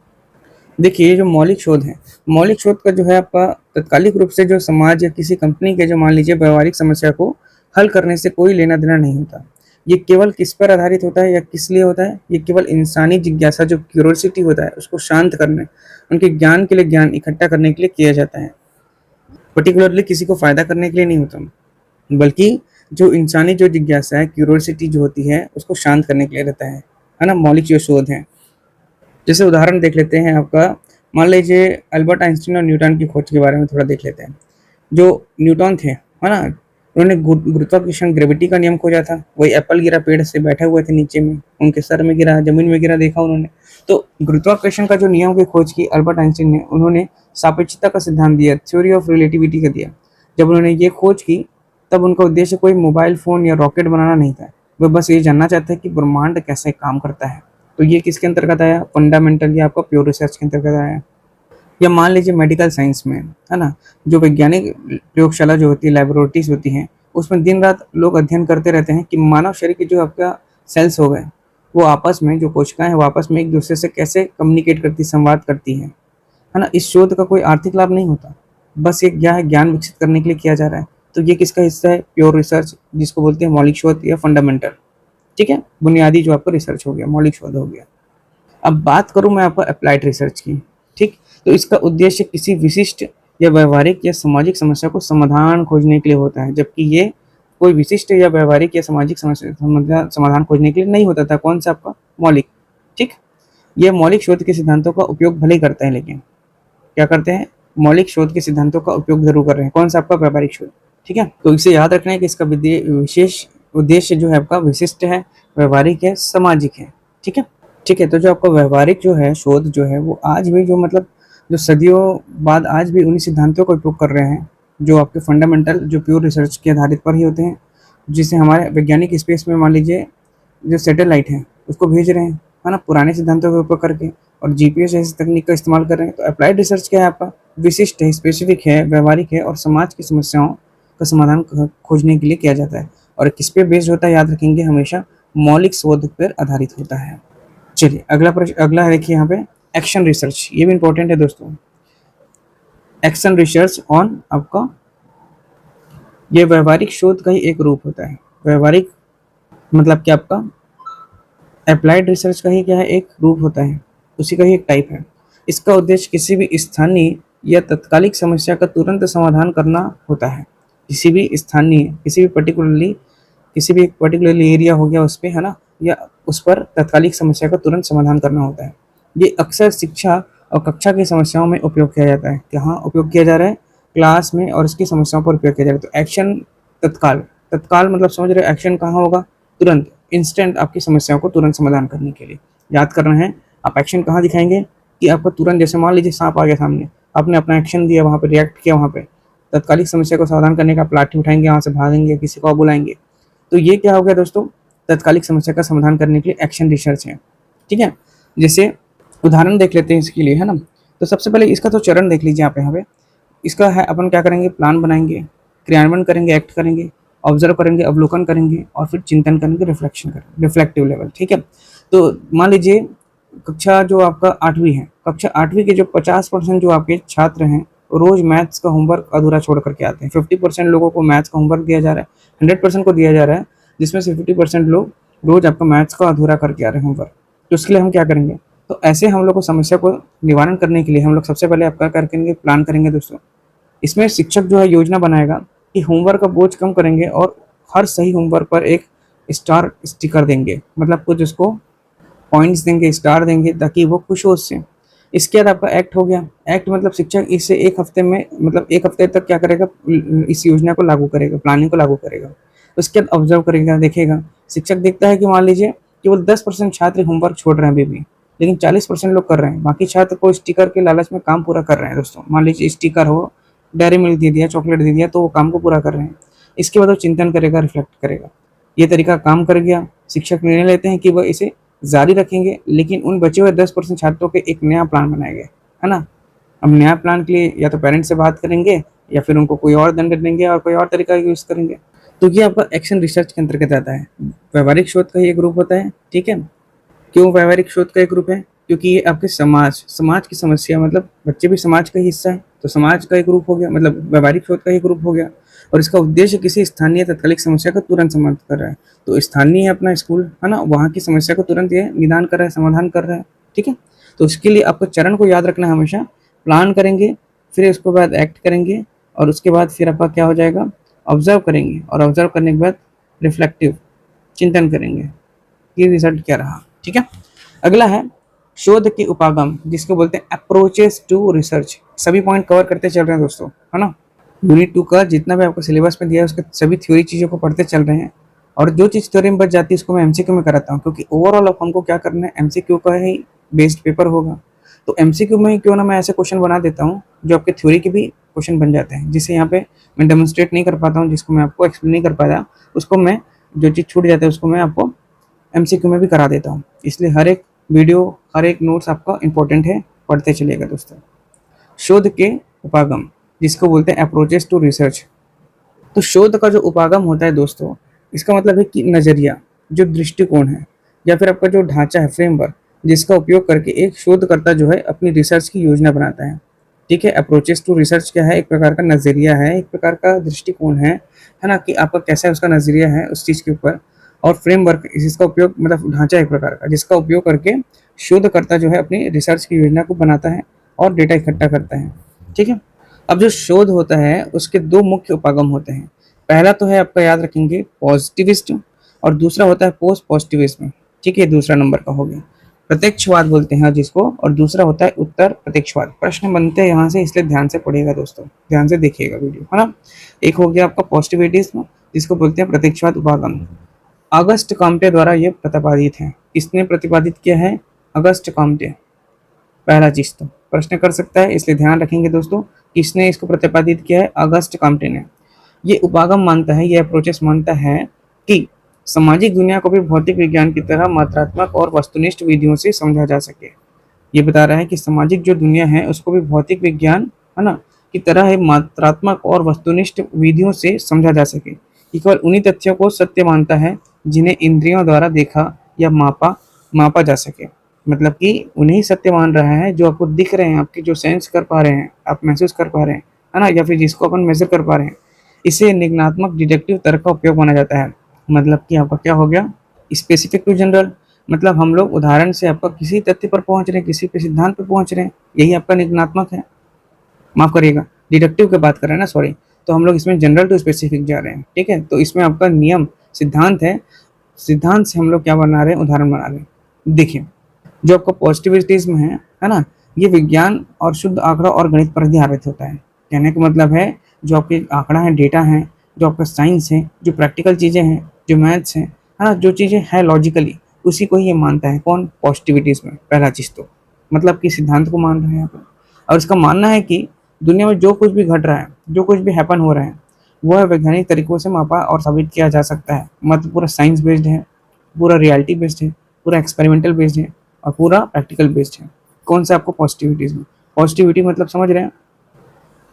देखिए, ये जो मौलिक शोध है, मौलिक शोध का जो है आपका तात्कालिक रूप से जो समाज या किसी कंपनी के जो मान लीजिए व्यवहारिक समस्या को हल करने से कोई लेना देना नहीं होता। ये केवल किस पर आधारित होता है या किस लिए होता है, ये केवल इंसानी जिज्ञासा जो क्यूरोसिटी होता है उसको शांत करने, उनके ज्ञान के लिए ज्ञान इकट्ठा करने के लिए किया जाता है। पर्टिकुलरली किसी को फायदा करने के लिए नहीं होता, बल्कि जो इंसानी जो जिज्ञासा है, क्यूरोसिटी जो होती है, उसको शांत करने के लिए रहता है ना, मौलिक जो शोध है। जैसे उदाहरण देख लेते हैं आपका, मान लीजिए अल्बर्ट आइंस्टीन और न्यूटन की खोज के बारे में थोड़ा देख लेते हैं। जो न्यूटन थे, है ना, उन्होंने गुरुत्वाकर्षण, ग्रेविटी का नियम खोजा था। वही एप्पल गिरा पेड़ से, बैठे हुए थे नीचे में, उनके सर में गिरा, जमीन में गिरा, देखा उन्होंने। तो गुरुत्वाकर्षण का जो नियम की खोज की अल्बर्ट आइंस्टीन ने, उन्होंने सापेक्षता का सिद्धांत दिया, थ्योरी ऑफ रिलेटिविटी का दिया। जब उन्होंने ये खोज की तब उनका उद्देश्य कोई मोबाइल फोन या रॉकेट बनाना नहीं था, वे बस ये जानना चाहते हैं कि ब्रह्मांड कैसे काम करता है। तो ये किसके अंतर्गत आया, फंडामेंटल या आपका प्योर रिसर्च के अंतर्गत आया। या मान लीजिए मेडिकल साइंस में, है ना, जो वैज्ञानिक प्रयोगशाला जो होती है, लैबोरेटरीज होती हैं, उसमें दिन रात लोग अध्ययन करते रहते हैं कि मानव शरीर के जो आपका सेल्स हो गए, वो आपस में, जो कोशिकाएं हैं वो आपस में एक दूसरे से कैसे कम्युनिकेट करती, संवाद करती हैं, है ना। इस शोध का कोई आर्थिक लाभ नहीं होता, बस एक क्या है, ज्ञान विकसित करने के लिए किया जा रहा है। तो ये किसका हिस्सा है, प्योर रिसर्च, जिसको बोलते हैं मौलिक शोध या फंडामेंटल। ठीक है। बुनियादी जो आपका रिसर्च हो गया, मौलिक शोध हो गया। अब बात करूं मैं आपका अप्लाइड रिसर्च की। ठीक। तो इसका उद्देश्य किसी विशिष्ट या व्यवहारिक या सामाजिक समस्या को समाधान खोजने के लिए होता है, जबकि ये कोई विशिष्ट या व्यवहारिक या सामाजिक समस्या समाधान खोजने के लिए नहीं होता था। कौन सा, आपका मौलिक। ठीक। ये मौलिक शोध के सिद्धांतों का उपयोग भले ही करते हैं, लेकिन क्या करते हैं, मौलिक शोध के सिद्धांतों का उपयोग जरूर कर रहे हैं। कौन सा, आपका व्यावहारिक शोध। ठीक है। तो इसे याद रखना है कि इसका विशेष उद्देश्य जो है आपका विशिष्ट है, व्यवहारिक है, सामाजिक है। ठीक है। ठीक है। तो जो आपका व्यवहारिक जो है शोध जो है, वो आज भी जो मतलब जो सदियों बाद आज भी उन्हीं सिद्धांतों का उपयोग कर रहे हैं, जो आपके फंडामेंटल, जो प्योर रिसर्च के आधारित पर ही होते हैं, जिसे हमारे वैज्ञानिक स्पेस में मान लीजिए जो सैटेलाइट है उसको भेज रहे हैं, है ना, पुराने सिद्धांतों का उपयोग करके, और जीपीएस जैसी तकनीक का इस्तेमाल कर रहे हैं। तो अप्लाइड रिसर्च क्या है, आपका विशिष्ट है, स्पेसिफिक है, व्यवहारिक है, और समाज की समस्याओं का समाधान खोजने के लिए किया जाता है। और किस पे बेस्ड होता है, याद रखेंगे, हमेशा मौलिक शोध पर आधारित होता है। चलिए अगला प्रश्न, अगला देखिए यहाँ पे एक्शन रिसर्च, ये भी इंपॉर्टेंट है दोस्तों। एक्शन रिसर्च ऑन आपका, ये व्यवहारिक शोध का ही एक रूप होता है। व्यवहारिक मतलब क्या, आपका अप्लाइड रिसर्च का ही क्या है, एक रूप होता है, उसी का ही एक टाइप है। इसका उद्देश्य किसी भी स्थानीय या तत्कालिक समस्या का तुरंत समाधान करना होता है। किसी भी स्थानीय, किसी भी एक पर्टिकुलरली एरिया हो गया उस पर, है ना, या उस पर तत्कालिक समस्या का तुरंत समाधान करना होता है। ये अक्सर शिक्षा और कक्षा की समस्याओं में उपयोग किया जाता है। कहाँ उपयोग किया जा रहा है? क्लास में और इसकी समस्याओं पर उपयोग किया जा रहा है। तो एक्शन तत्काल, तत्काल मतलब समझ रहे हो, एक्शन कहाँ होगा? तुरंत, इंस्टेंट, आपकी समस्याओं को तुरंत समाधान करने के लिए। याद करना है, आप एक्शन कहाँ दिखाएंगे कि आपको तुरंत, जैसे मान लीजिए सांप आ गया सामने, आपने अपना एक्शन दिया, वहाँ पे रिएक्ट किया, वहाँ पे तत्कालिक समस्या को समाधान करने का आप लाठी उठाएंगे, वहाँ से भागेंगे, किसी को बुलाएंगे। तो ये क्या हो गया दोस्तों? तत्कालिक समस्या का समाधान करने के लिए एक्शन रिसर्च है। ठीक है, जैसे उदाहरण देख लेते हैं इसके लिए, है ना। तो सबसे पहले इसका तो चरण देख लीजिए आप यहाँ पे। इसका है, अपन क्या करेंगे? प्लान बनाएंगे, क्रियान्वयन करेंगे, एक्ट करेंगे, ऑब्जर्व करेंगे, अवलोकन करेंगे, और फिर चिंतन करेंगे, रिफ्लेक्शन करेंगे, रिफ्लेक्टिव लेवल। ठीक है, तो मान लीजिए कक्षा जो आपका 8वीं है, कक्षा 8वीं के जो 50% जो आपके छात्र हैं, रोज मैथ्स का होमवर्क अधूरा छोड़ करके आते हैं। 50% लोगों को मैथ्स का होमवर्क दिया जा रहा है, 100% को दिया जा रहा है, जिसमें से 50% लोग रोज आपका मैथ्स का अधूरा करके आ रहे हैं होमवर्क। तो उसके लिए हम क्या करेंगे? तो ऐसे हम लोग को समस्या को निवारण करने के लिए हम लोग सबसे पहले आपका क्या करेंगे? प्लान करेंगे दोस्तों। इसमें शिक्षक जो है योजना बनाएगा कि होमवर्क का बोझ कम करेंगे और हर सही होमवर्क पर एक स्टार स्टिकर देंगे, मतलब कुछ उसको पॉइंट्स देंगे, स्टार देंगे, ताकि वो खुश हो उससे। इसके बाद आपका एक्ट हो गया। एक्ट मतलब शिक्षक इसे एक हफ्ते में, मतलब एक हफ्ते तक क्या करेगा? इस योजना को लागू करेगा, प्लानिंग को लागू करेगा। उसके बाद ऑब्जर्व करेगा, देखेगा। शिक्षक देखता है कि मान लीजिए केवल 10% छात्र होमवर्क छोड़ रहे हैं अभी भी, लेकिन 40% लोग कर रहे हैं। बाकी छात्र को स्टिकर के लालच में काम पूरा कर रहे हैं दोस्तों। मान लीजिए स्टिकर हो, डेयरी मिल्क दे दिया, चॉकलेट दे दिया, तो वो काम को पूरा कर रहे हैं। इसके बाद वो चिंतन करेगा, रिफ्लेक्ट करेगा। ये तरीका काम कर गया। शिक्षक निर्णय लेते हैं कि वह इसे जारी रखेंगे, लेकिन उन बचे हुए 10% छात्रों के एक नया प्लान बनाएंगे, है ना। अब नया प्लान के लिए या तो पेरेंट्स से बात करेंगे, या फिर उनको कोई और दंड देंगे और कोई और तरीका यूज करेंगे। तो ये आपका एक्शन रिसर्च के अंतर्गत आता है। व्यवहारिक शोध का ये ग्रुप होता है। ठीक है, क्यों व्यवहारिक शोध का एक ग्रुप है? क्योंकि ये आपके समाज की समस्या, मतलब बच्चे भी समाज का ही हिस्सा है, तो समाज का एक ग्रुप हो गया, मतलब व्यवहारिक शोध का ही ग्रुप हो गया। और इसका उद्देश्य किसी स्थानीय तत्कालिक समस्या का तुरंत समाधान कर रहा है। तो स्थानीय है अपना स्कूल, है ना, वहाँ की समस्या को तुरंत ये निदान कर रहा है, समाधान कर रहा है। ठीक है, तो उसके लिए आपको चरण को याद रखना है हमेशा। प्लान करेंगे, फिर उसके बाद एक्ट करेंगे, और उसके बाद फिर आपका क्या हो जाएगा? ऑब्जर्व करेंगे, और ऑब्जर्व करने के बाद रिफ्लेक्टिव, चिंतन करेंगे कि रिजल्ट क्या रहा। ठीक है, अगला है शोध के उपागम, जिसको बोलते हैं अप्रोचेस टू रिसर्च। सभी पॉइंट कवर करते चल रहे हैं दोस्तों, है ना। यूनिट 2 का जितना भी आपको सिलेबस में दिया है उसके सभी थ्योरी चीज़ों को पढ़ते चल रहे हैं। और जो चीज़ थ्योरी में बच जाती है उसको मैं एमसीक्यू में कराता हूँ, क्योंकि ओवरऑल अब हमको क्या करना है? एमसीक्यू का ही बेस्ड पेपर होगा। तो एमसीक्यू में ही क्यों ना मैं ऐसे क्वेश्चन बना देता हूँ जो आपके थ्योरी के भी क्वेश्चन बन जाते हैं, जिसे यहाँ पे मैं डेमोन्स्ट्रेट नहीं कर पाता हूँ, जिसको मैं आपको एक्सप्लेन नहीं कर पाता, उसको मैं, जो चीज़ छूट जाता है उसको मैं आपको एमसीक्यू में भी करा देता हूँ। इसलिए हर एक वीडियो, हर एक नोट्स आपका इंपॉर्टेंट है, पढ़ते चलिएगा दोस्तों। शोध के उपागम, जिसको बोलते हैं अप्रोचेस टू रिसर्च। तो शोध का जो उपागम होता है दोस्तों, इसका मतलब है कि नज़रिया, जो दृष्टिकोण है, या फिर आपका जो ढांचा है, फ्रेमवर्क, जिसका उपयोग करके एक शोधकर्ता जो है अपनी रिसर्च की योजना बनाता है। ठीक है, अप्रोचेस टू रिसर्च क्या है? एक प्रकार का नज़रिया है, एक प्रकार का दृष्टिकोण है ना, कि आपका कैसा उसका नज़रिया है उस चीज़ के ऊपर। और फ्रेमवर्क, इसका उपयोग, मतलब ढांचा एक प्रकार का, जिसका उपयोग करके शोधकर्ता जो है अपनी रिसर्च की योजना को बनाता है और डेटा इकट्ठा करता है। ठीक है, अब जो शोध होता है उसके दो मुख्य उपागम होते हैं। पहला तो है, आपका याद रखेंगे, पॉजिटिविस्ट, और दूसरा होता है पोस्ट पॉजिटिविज्म। ठीक है, दूसरा नंबर का हो गया। प्रत्यक्षवाद बोलते हैं जिसको, और दूसरा होता है उत्तर प्रत्यक्षवाद। प्रश्न बनते हैं यहाँ से, इसलिए ध्यान से पढ़िएगा दोस्तों, ध्यान से देखिएगा वीडियो, है ना। एक हो गया आपका पॉजिटिविज्म, जिसको बोलते हैं प्रत्यक्षवाद उपागम। अगस्ट काम्टे द्वारा ये प्रतिपादित है। किसने प्रतिपादित किया है? Auguste Comte. पहला चीज तो प्रश्न कर सकता है, इसलिए ध्यान रखेंगे दोस्तों, किसने इसको प्रतिपादित किया है? अगस्ट काम्टे ने। ये उपागम मानता है, ये अप्रोचेस मानता है कि सामाजिक दुनिया को भी भौतिक विज्ञान की तरह मात्रात्मक और वस्तुनिष्ठ विधियों से समझा जा सके। ये बता रहा है कि सामाजिक जो दुनिया है उसको भी भौतिक विज्ञान, है ना, की तरह है मात्रात्मक और वस्तुनिष्ठ विधियों से समझा जा सके। ये केवल उन्हीं तथ्यों को सत्य मानता है जिन्हें इंद्रियों द्वारा देखा या मापा जा सके। मतलब कि उन्हें सत्य मान रहा है जो आपको दिख रहे हैं, आपके जो सेंस कर पा रहे हैं, आप महसूस कर पा रहे हैं, है ना, या फिर जिसको अपन मेजर कर पा रहे हैं। इसे निगमनात्मक डिडक्टिव तर्क का उपयोग माना जाता है। मतलब कि आपका क्या हो गया? स्पेसिफिक टू जनरल, मतलब हम लोग उदाहरण से आपका किसी तथ्य पर पहुंच रहे हैं, किसी पे सिद्धांत पर पहुंच रहे हैं, यही आपका निगमनात्मक है। माफ करिएगा, डिडक्टिव की बात कर रहे हैं ना, सॉरी। तो हम लोग इसमें जनरल टू स्पेसिफिक जा रहे हैं। ठीक है, तो इसमें आपका नियम सिद्धांत है, सिद्धांत से हम लोग क्या बना रहे हैं? उदाहरण बना रहे हैं। देखिए, जो आपका पॉजिटिविज्म है ना, ये विज्ञान और शुद्ध आंकड़ा और गणित पर ही आधारित होता है। कहने का मतलब है जो आपके आंकड़ा है, डेटा है, जो आपका साइंस है, जो प्रैक्टिकल चीज़ें हैं, जो मैथ्स है ना, जो चीज़ें हैं लॉजिकली, उसी को ही ये मानता है। कौन? पॉजिटिविटीज़ में पहला चीज़ तो मतलब कि सिद्धांत को मान रहे हैं यहाँ पर। और इसका मानना है कि दुनिया में जो कुछ भी घट रहा है, जो कुछ भी हैपन हो रहा है, वो है वैज्ञानिक तरीकों से मापा और साबित किया जा सकता है। मतलब पूरा साइंस बेस्ड है, पूरा रियलिटी बेस्ड है, पूरा एक्सपेरिमेंटल बेस्ड है और पूरा प्रैक्टिकल बेस्ड है। कौन सा? आपको पॉजिटिविटीज में। पॉजिटिविटी मतलब समझ रहे हैं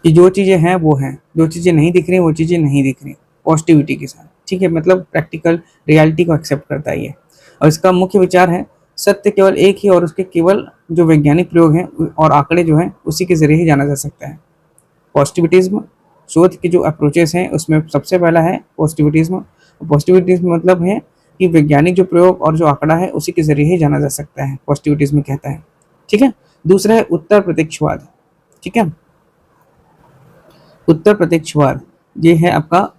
कि जो चीज़ें हैं वो हैं, जो चीज़ें नहीं दिख रही वो चीज़ें नहीं दिख रही, पॉजिटिविटी के साथ। ठीक है, मतलब प्रैक्टिकल रियलिटी को एक्सेप्ट करता है ये। और इसका मुख्य विचार है सत्य केवल एक ही और उसके केवल जो वैज्ञानिक प्रयोग हैं और आंकड़े जो हैं उसी के जरिए ही जाना जा सकता है। पॉजिटिविटिज्म शोध के जो अप्रोचेस हैं उसमें सबसे पहला है पॉजिटिविटिज्म। पॉजिटिविटिज्म मतलब है कि वैज्ञानिक जो प्रयोग और जो आंकड़ा है उसी के जरिए ही जाना जा सकता है, पॉजिटिविटिज्म कहता है। ठीक है। दूसरा है उत्तर प्रत्यक्षवाद। ठीक है, उत्तर प्रत्यक्षवाद ये है आपका,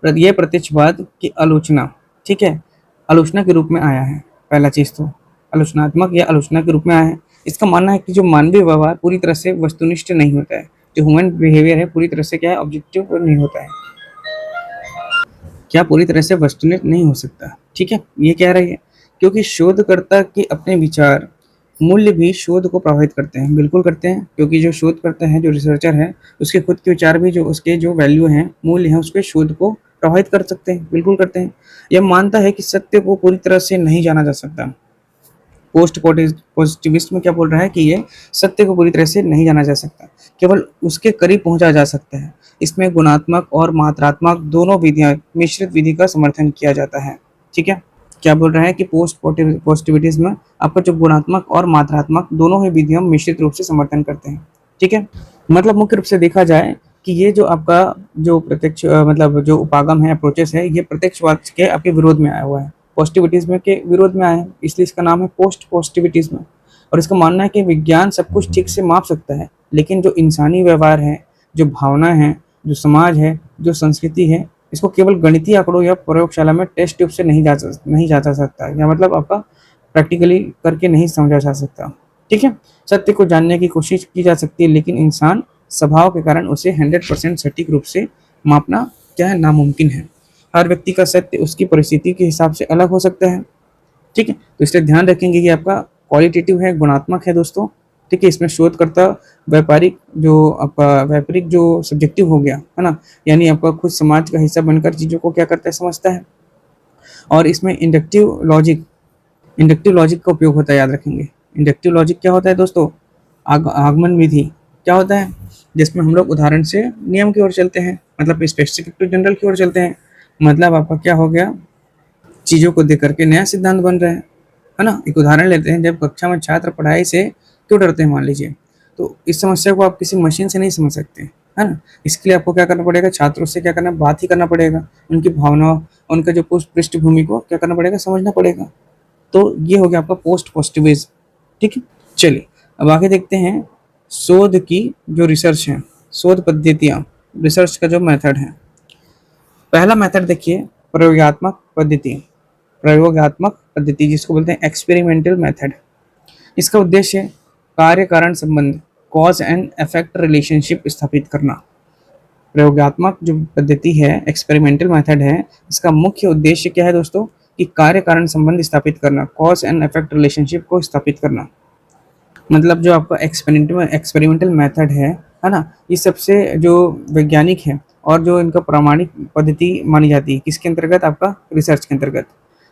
ये प्रत्यक्षवाद की आलोचना। ठीक है, आलोचना के रूप में आया है। पहला चीज तो आलोचनात्मक या आलोचना के रूप में आया है। इसका मानना है कि जो मानवीय व्यवहार पूरी तरह से वस्तुनिष्ठ नहीं होता है, जो ह्यूमन बिहेवियर है पूरी तरह से क्या है, ऑब्जेक्टिव नहीं होता है, क्या पूरी तरह से वस्तुनिष्ठ नहीं हो सकता। ठीक है, ये कह रही है क्योंकि शोधकर्ता के अपने विचार मूल्य भी शोध को प्रभावित करते हैं। बिल्कुल करते हैं, क्योंकि जो शोध करता है, जो रिसर्चर है, उसके खुद के विचार भी, जो उसके जो वैल्यू हैं, मूल्य हैं, उसके शोध को प्रभावित कर सकते हैं। बिल्कुल करते हैं। यह मानता है कि सत्य को पूरी तरह से नहीं जाना जा सकता। पोस्ट पॉजिटिविस्ट में क्या बोल रहा है कि ये सत्य को पूरी तरह से नहीं जाना जा सकता, केवल उसके करीब पहुंचा जा सकता है। इसमें गुणात्मक और मात्रात्मक दोनों विधियां, मिश्रित विधि का समर्थन किया जाता है। ठीक है, क्या बोल रहा है कि पोस्ट पॉजिटिविटीज में आपका जो गुणात्मक और मात्रात्मक दोनों ही विधियां मिश्रित रूप से समर्थन करते हैं। ठीक है, मतलब मुख्य रूप से देखा जाए कि ये जो आपका जो प्रत्यक्ष मतलब जो उपागम है, अप्रोचेस है, ये प्रत्यक्षवाद के आपके विरोध में आया हुआ है, पॉजिटिविटीज्म के विरोध में आया है, इसलिए इसका नाम है पोस्ट पॉजिटिविटीज्म। और इसका मानना है कि विज्ञान सब कुछ ठीक से माप सकता है, लेकिन जो इंसानी व्यवहार है, जो भावना है, जो समाज है, जो संस्कृति है, इसको केवल गणितीय आंकड़ों या प्रयोगशाला में टेस्ट ट्यूब से नहीं जांचा सकता, या मतलब आपका प्रैक्टिकली करके नहीं समझा जा सकता। ठीक है, सत्य को जानने की कोशिश की जा सकती है, लेकिन इंसान स्वभाव के कारण उसे 100% सटीक रूप से मापना क्या है, नामुमकिन है। हर व्यक्ति का सत्य उसकी परिस्थिति के हिसाब से अलग हो सकता है। ठीक है, तो इसलिए ध्यान रखेंगे कि आपका क्वालिटेटिव है, गुणात्मक है दोस्तों। ठीक है, इसमें शोधकर्ता व्यापारिक जो आपका व्यापारिक जो सब्जेक्टिव हो गया है ना, यानी आपका खुद समाज का हिस्सा बनकर चीज़ों को क्या करता है, समझता है। और इसमें इंडक्टिव लॉजिक का उपयोग होता है, याद रखेंगे। इंडक्टिव लॉजिक क्या होता है दोस्तों? आगमन विधि क्या होता है, जिसमें हम लोग उदाहरण से नियम की ओर चलते हैं, मतलब स्पेसिफिक टू जनरल की ओर चलते हैं। मतलब आपका क्या हो गया, चीज़ों को देख करके नया सिद्धांत बन रहे हैं, है ना। एक उदाहरण लेते हैं, जब कक्षा में छात्र पढ़ाई से क्यों डरते हैं, मान लीजिए, तो इस समस्या को आप किसी मशीन से नहीं समझ सकते, है ना। इसके लिए आपको क्या करना पड़ेगा, छात्रों से क्या करना, बात ही करना पड़ेगा, उनकी भावनाओं, उनका जो पृष्ठभूमि को क्या करना पड़ेगा, समझना पड़ेगा। तो ये हो गया आपका पोस्ट पॉजिटिविज्म। ठीक है, चलिए अब आगे देखते हैं शोध की जो रिसर्च है, शोध पद्धतियाँ, रिसर्च का जो मेथड है। पहला मेथड देखिए, प्रयोगात्मक पद्धति। प्रयोगात्मक पद्धति जिसको बोलते हैं एक्सपेरिमेंटल मेथड। इसका उद्देश्य कार्य कारण संबंध, कॉज एंड इफेक्ट रिलेशनशिप स्थापित करना। प्रयोगात्मक जो पद्धति है, एक्सपेरिमेंटल मेथड है, इसका मुख्य उद्देश्य क्या है दोस्तों, कि कार्य कारण संबंध स्थापित करना, कॉज एंड इफेक्ट रिलेशनशिप को स्थापित करना। मतलब जो आपका एक्सपेरिमेंटल मेथड है ना, ये सबसे जो वैज्ञानिक है और जो इनका प्रामाणिक पद्धति मानी जाती है, किसके अंतर्गत, आपका रिसर्च के अंतर्गत।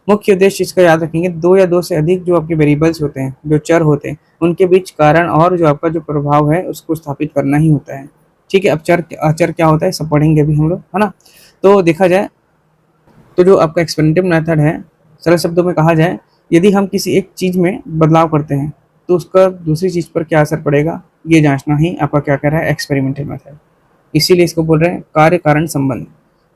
मुख्य उद्देश्य इसका याद रखेंगे, दो या दो से अधिक जो आपके वेरिएबल्स होते हैं, जो चर होते हैं, उनके बीच कारण और जो आपका जो प्रभाव है उसको स्थापित करना ही होता है। ठीक है, अब अचर क्या होता है सब पढ़ेंगे अभी हम लोग, है ना। तो देखा जाए तो जो आपका एक्सपेरिमेंटल मेथड है, सरल शब्दों में कहा जाए, यदि हम किसी एक चीज़ में बदलाव करते हैं तो उसका दूसरी चीज़ पर क्या असर पड़ेगा, ये जांचना ही आपका क्या कर रहा है, एक्सपेरिमेंटल मेथड। इसीलिए इसको बोल रहे हैं कार्य कारण संबंध।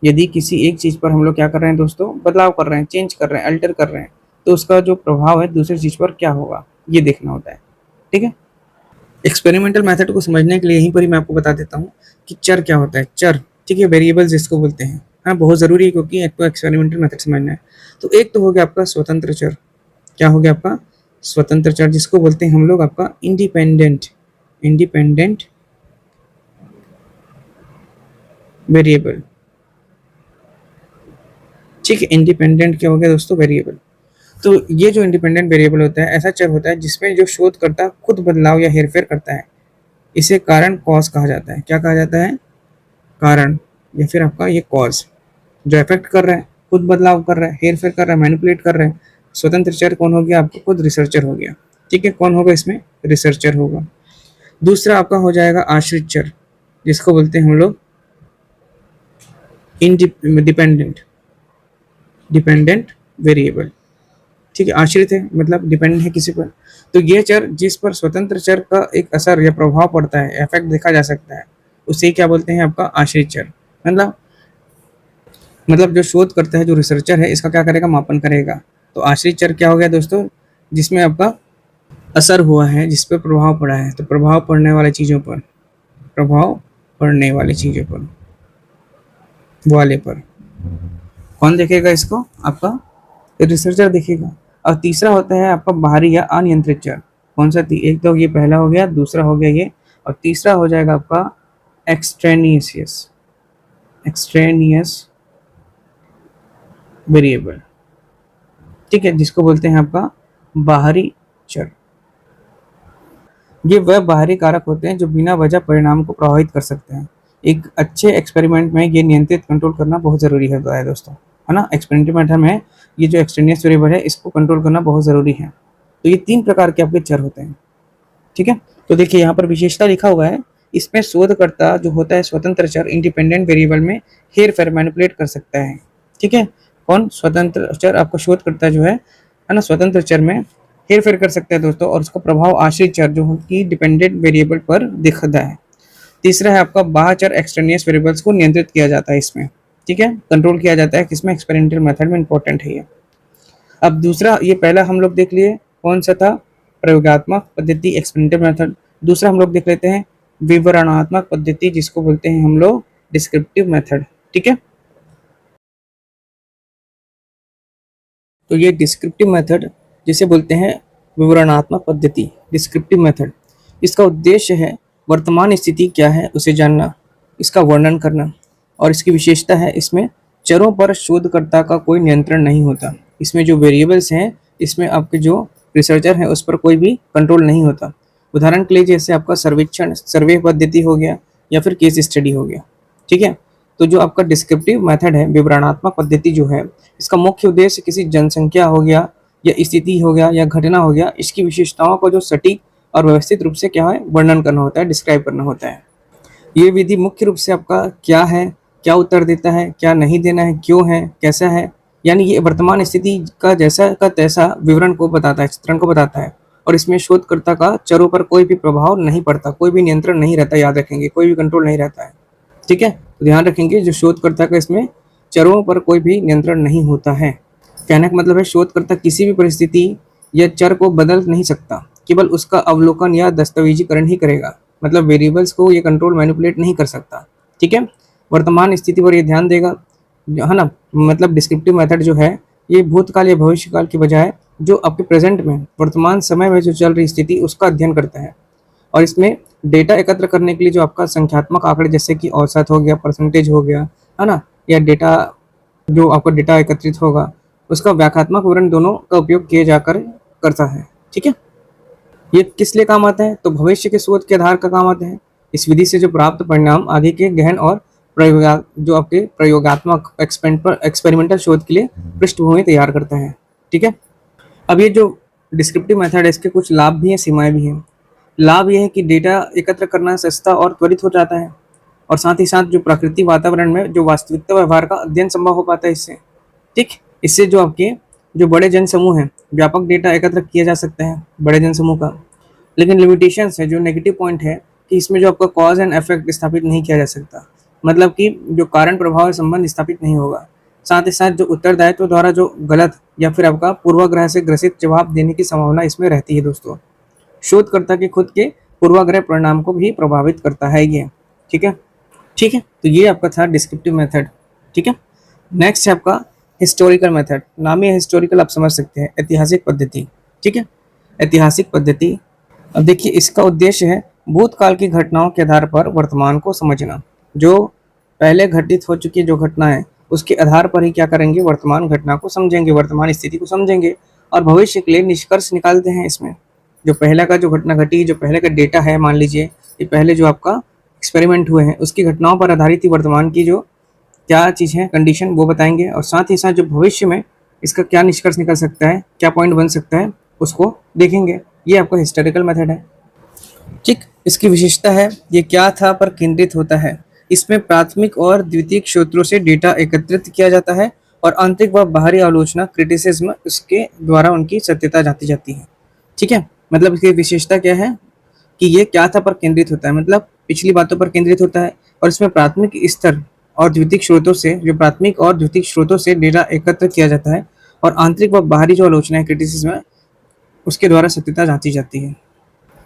यदि किसी एक चीज़ पर हम लोग क्या कर रहे हैं दोस्तों, बदलाव कर रहे हैं, चेंज कर रहे हैं, अल्टर कर रहे हैं, तो उसका जो प्रभाव है दूसरी चीज़ पर क्या होगा, ये देखना होता है। ठीक है, एक्सपेरिमेंटल मेथड को समझने के लिए यहीं पर ही मैं आपको बता देता हूँ कि चर क्या होता है, चर। ठीक है, वेरिएबल्स जिसको बोलते हैं, हाँ बहुत ज़रूरी है, क्योंकि आपको एक्सपेरिमेंटल मेथड समझना है। तो एक तो हो गया आपका स्वतंत्र चर। क्या हो गया आपका स्वतंत्र चर, जिसको बोलते हैं हम लोग आपका इंडिपेंडेंट इंडिपेंडेंट वेरिएबल। ठीक है, इंडिपेंडेंट क्या हो गया दोस्तों, वेरिएबल। तो ये जो इंडिपेंडेंट वेरिएबल होता है ऐसा चर होता है जिसमें जो शोधकर्ता खुद बदलाव या हेरफेर करता है। इसे कारण कॉज कहा जाता है। क्या कहा जाता है, कारण, या फिर आपका ये कॉज। जो इफेक्ट कर रहा है, खुद बदलाव कर रहा है, हेर फेर कर रहा है, मैनिपुलेट कर रहा है। स्वतंत्र चर कौन हो गया, आपको खुद रिसर्चर हो गया। ठीक है, कौन होगा इसमें, रिसर्चर होगा। दूसरा आपका हो जाएगा आश्रित चर, जिसको बोलते हैं हम लोग इंडिपेंडेंट डिपेंडेंट वेरिएबल। ठीक है, आश्रित है मतलब डिपेंडेंट है किसी पर। तो ये चर जिस पर स्वतंत्र चर का एक असर या प्रभाव पड़ता है, इफेक्ट देखा जा सकता है, उसे क्या बोलते हैं, आपका आश्रित चर। मतलब जो शोध करता है, जो रिसर्चर है, इसका क्या करेगा, मापन करेगा। तो आश्रित चर क्या हो गया दोस्तों, जिसमें आपका असर हुआ है, जिस पर प्रभाव पड़ा है। तो प्रभाव पड़ने वाली चीज़ों पर, प्रभाव पड़ने वाली चीज़ों पर, वाले पर कौन देखेगा इसको, आपका रिसर्चर देखेगा। और तीसरा होता है आपका बाहरी या अनियंत्रित चर। कौन सा, एक तो ये पहला हो गया, दूसरा हो गया ये, और तीसरा हो जाएगा आपका एक्सट्रेनियस वेरिएबल। ठीक है, जिसको बोलते हैं आपका बाहरी चर। ये वह बाहरी कारक होते हैं जो बिना वजह परिणाम को प्रभावित कर सकते हैं। एक अच्छे एक्सपेरिमेंट में ये नियंत्रित कंट्रोल करना बहुत ज़रूरी है दोस्तों, है ना। एक्सपेरिमेंट में ये जो एक्सट्रेनियस वेरिएबल है, इसको कंट्रोल करना बहुत ज़रूरी है। तो ये 3 प्रकार के आपके चर होते हैं। ठीक है, तो देखिए यहाँ पर विशेषता लिखा हुआ है, इसमें शोधकर्ता जो होता है स्वतंत्र चर इंडिपेंडेंट वेरिएबल में हेर फेर मैनिपुलेट कर सकता है। ठीक है, कौन, स्वतंत्र चर, आपका शोधकर्ता जो है ना, स्वतंत्र चर में हेर फेर कर सकता है दोस्तों, और उसका प्रभाव आश्रित चर जो कि डिपेंडेंट वेरिएबल पर दिखता है। तीसरा है आपका बाह्य चर एक्सट्रेनियस वेरिएबल्स को नियंत्रित किया जाता है इसमें। ठीक है, कंट्रोल किया जाता है किसमें, एक्सपेरिमेंटल मेथड में, इंपॉर्टेंट है ये। अब दूसरा, ये पहला हम लोग देख लिए कौन सा था, प्रयोगात्मक पद्धति एक्सपेरिमेंटल मेथड। दूसरा हम लोग देख लेते हैं विवरणात्मक पद्धति, जिसको बोलते हैं हम लोग डिस्क्रिप्टिव मेथड। ठीक है, तो ये डिस्क्रिप्टिव मेथड जिसे बोलते हैं विवरणात्मक पद्धति, डिस्क्रिप्टिव मेथड, इसका उद्देश्य है वर्तमान स्थिति क्या है उसे जानना, इसका वर्णन करना। और इसकी विशेषता है, इसमें चरों पर शोधकर्ता का कोई नियंत्रण नहीं होता। इसमें जो वेरिएबल्स हैं, इसमें आपके जो रिसर्चर हैं उस पर कोई भी कंट्रोल नहीं होता। उदाहरण के लिए जैसे आपका सर्वेक्षण, सर्वे पद्धति हो गया, या फिर केस स्टडी हो गया। ठीक है, तो जो आपका डिस्क्रिप्टिव मेथड है, विवरणात्मक पद्धति जो है, इसका मुख्य उद्देश्य किसी जनसंख्या हो गया, या स्थिति हो गया, या घटना हो गया, इसकी विशेषताओं को जो सटीक और व्यवस्थित रूप से क्या है, वर्णन करना होता है, डिस्क्राइब करना होता है। ये विधि मुख्य रूप से आपका क्या है, क्या उत्तर देता है, क्या नहीं देना है, क्यों है, कैसा है, यानी ये वर्तमान स्थिति का जैसा का तैसा विवरण को बताता है, चित्रण को बताता है। और इसमें शोधकर्ता का चरों पर कोई भी प्रभाव नहीं पड़ता, कोई भी नियंत्रण नहीं रहता, याद रखेंगे, कोई भी कंट्रोल नहीं रहता है। ठीक है, तो ध्यान रखेंगे, जो शोधकर्ता का इसमें चरों पर कोई भी नियंत्रण नहीं होता है। कहने का मतलब है, शोधकर्ता किसी भी परिस्थिति या चर को बदल नहीं सकता, केवल उसका अवलोकन या दस्तावेजीकरण ही करेगा। मतलब वेरिएबल्स को ये कंट्रोल मैनिपुलेट नहीं कर सकता। ठीक है, वर्तमान स्थिति पर ये ध्यान देगा, है ना। मतलब डिस्क्रिप्टिव मेथड जो है, ये भूतकाल या भविष्यकाल की बजाय जो आपके प्रेजेंट में, वर्तमान समय में जो चल रही स्थिति, उसका अध्ययन करता है। और इसमें डेटा एकत्र करने के लिए जो आपका संख्यात्मक आंकड़े, जैसे कि औसत हो गया, परसेंटेज हो गया, है ना, या डेटा, जो आपका डेटा एकत्रित होगा, उसका व्याख्यात्मक विवरण दोनों का उपयोग किए जाकर करता है। ठीक है, ये किस लिए काम आता है, तो भविष्य के शोध के आधार का काम आता है। इस विधि से जो प्राप्त परिणाम आगे के गहन और जो आपके प्रयोगात्मक एक्सपेरिमेंटल शोध के लिए पृष्ठभूमि तैयार करता है। ठीक है, अब ये जो डिस्क्रिप्टिव मेथड है, इसके कुछ लाभ भी हैं, सीमाएं भी हैं। लाभ यह है कि डेटा एकत्र करना सस्ता और त्वरित हो जाता है, और साथ ही साथ जो प्राकृतिक वातावरण में जो वास्तविकता व्यवहार का अध्ययन संभव हो पाता है इससे। ठीक, इससे जो आपके जो बड़े जन समूह हैं, व्यापक डेटा एकत्र किया जा सकता है बड़े जन समूह का। लेकिन लिमिटेशंस है, जो नेगेटिव पॉइंट है, कि इसमें जो आपका कॉज एंड इफेक्ट स्थापित नहीं किया जा सकता। मतलब कि जो कारण प्रभाव संबंध स्थापित नहीं होगा। साथ ही साथ जो उत्तरदायित्व द्वारा जो गलत या फिर आपका पूर्वाग्रह से ग्रसित जवाब देने की संभावना इसमें रहती है दोस्तों। शोधकर्ता के खुद के पूर्वाग्रह परिणाम को भी प्रभावित करता है ये। ठीक है, ठीक है, तो ये आपका था डिस्क्रिप्टिव मेथड। ठीक है, नेक्स्ट है आपका हिस्टोरिकल मेथड। नाम ही हिस्टोरिकल, आप समझ सकते हैं, ऐतिहासिक पद्धति। ठीक है, ऐतिहासिक पद्धति। अब देखिए, इसका उद्देश्य है भूतकाल की घटनाओं के आधार पर वर्तमान को समझना। जो पहले घटित हो चुकी जो घटना है उसके आधार पर ही क्या करेंगे, वर्तमान घटना को समझेंगे, वर्तमान स्थिति को समझेंगे और भविष्य के लिए निष्कर्ष निकालते हैं। इसमें जो पहला का जो घटना घटी, जो पहले का डेटा है, मान लीजिए ये पहले जो आपका एक्सपेरिमेंट हुए हैं उसकी घटनाओं पर आधारित ही वर्तमान की जो क्या चीज़ है, कंडीशन, वो बताएंगे और साथ ही साथ जो भविष्य में इसका क्या निष्कर्ष निकल सकता है, क्या पॉइंट बन सकता है, उसको देखेंगे। ये आपका हिस्टोरिकल मेथड है। ठीक, इसकी विशेषता है ये क्या था पर केंद्रित होता है। इसमें प्राथमिक और द्वितीयक स्रोतों से डेटा एकत्रित किया जाता है और आंतरिक व बाहरी आलोचना, क्रिटिसिज्म, उसके द्वारा उनकी सत्यता जांची जाती है। ठीक है, मतलब इसकी विशेषता क्या है कि ये क्या था पर केंद्रित होता है, मतलब पिछली बातों पर केंद्रित होता है और इसमें प्राथमिक स्तर और द्वितीयक स्रोतों से, जो प्राथमिक और द्वितीयक स्रोतों से डेटा एकत्र किया जाता है और आंतरिक व बाहरी जो आलोचना है, क्रिटिसिज्म है, उसके द्वारा सत्यता जांची जाती है।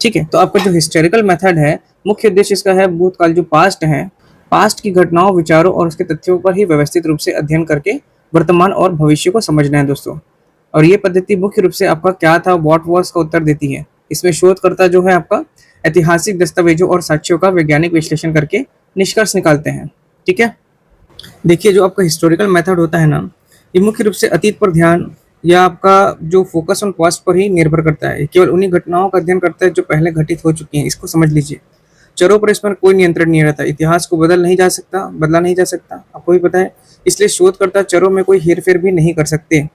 ठीक है, तो आपका जो हिस्टोरिकल मेथड है, मुख्य उद्देश्य इसका है भूतकाल जो पास्ट है, पास्ट की घटनाओं, विचारों और उसके तथ्यों पर ही व्यवस्थित रूप से अध्ययन करके वर्तमान और भविष्य को समझना है दोस्तों। और ये पद्धति मुख्य रूप से आपका क्या था, व्हाट वाज का उत्तर देती है। इसमें शोधकर्ता जो है आपका ऐतिहासिक दस्तावेजों और साक्ष्यों का वैज्ञानिक विश्लेषण करके निष्कर्ष निकालते हैं। ठीक है, देखिए जो आपका हिस्टोरिकल मेथड होता है ना, ये मुख्य रूप से अतीत पर ध्यान या आपका जो फोकस ऑन पास्ट पर ही निर्भर करता है। केवल उन्हीं घटनाओं का अध्ययन करता है जो पहले घटित हो चुकी हैं, इसको समझ लीजिए। चरों पर इस पर कोई नियंत्रण नहीं रहता, इतिहास को बदला नहीं जा सकता, आपको भी पता है। इसलिए शोधकर्ता चरों में कोई हेरफेर भी नहीं कर सकते।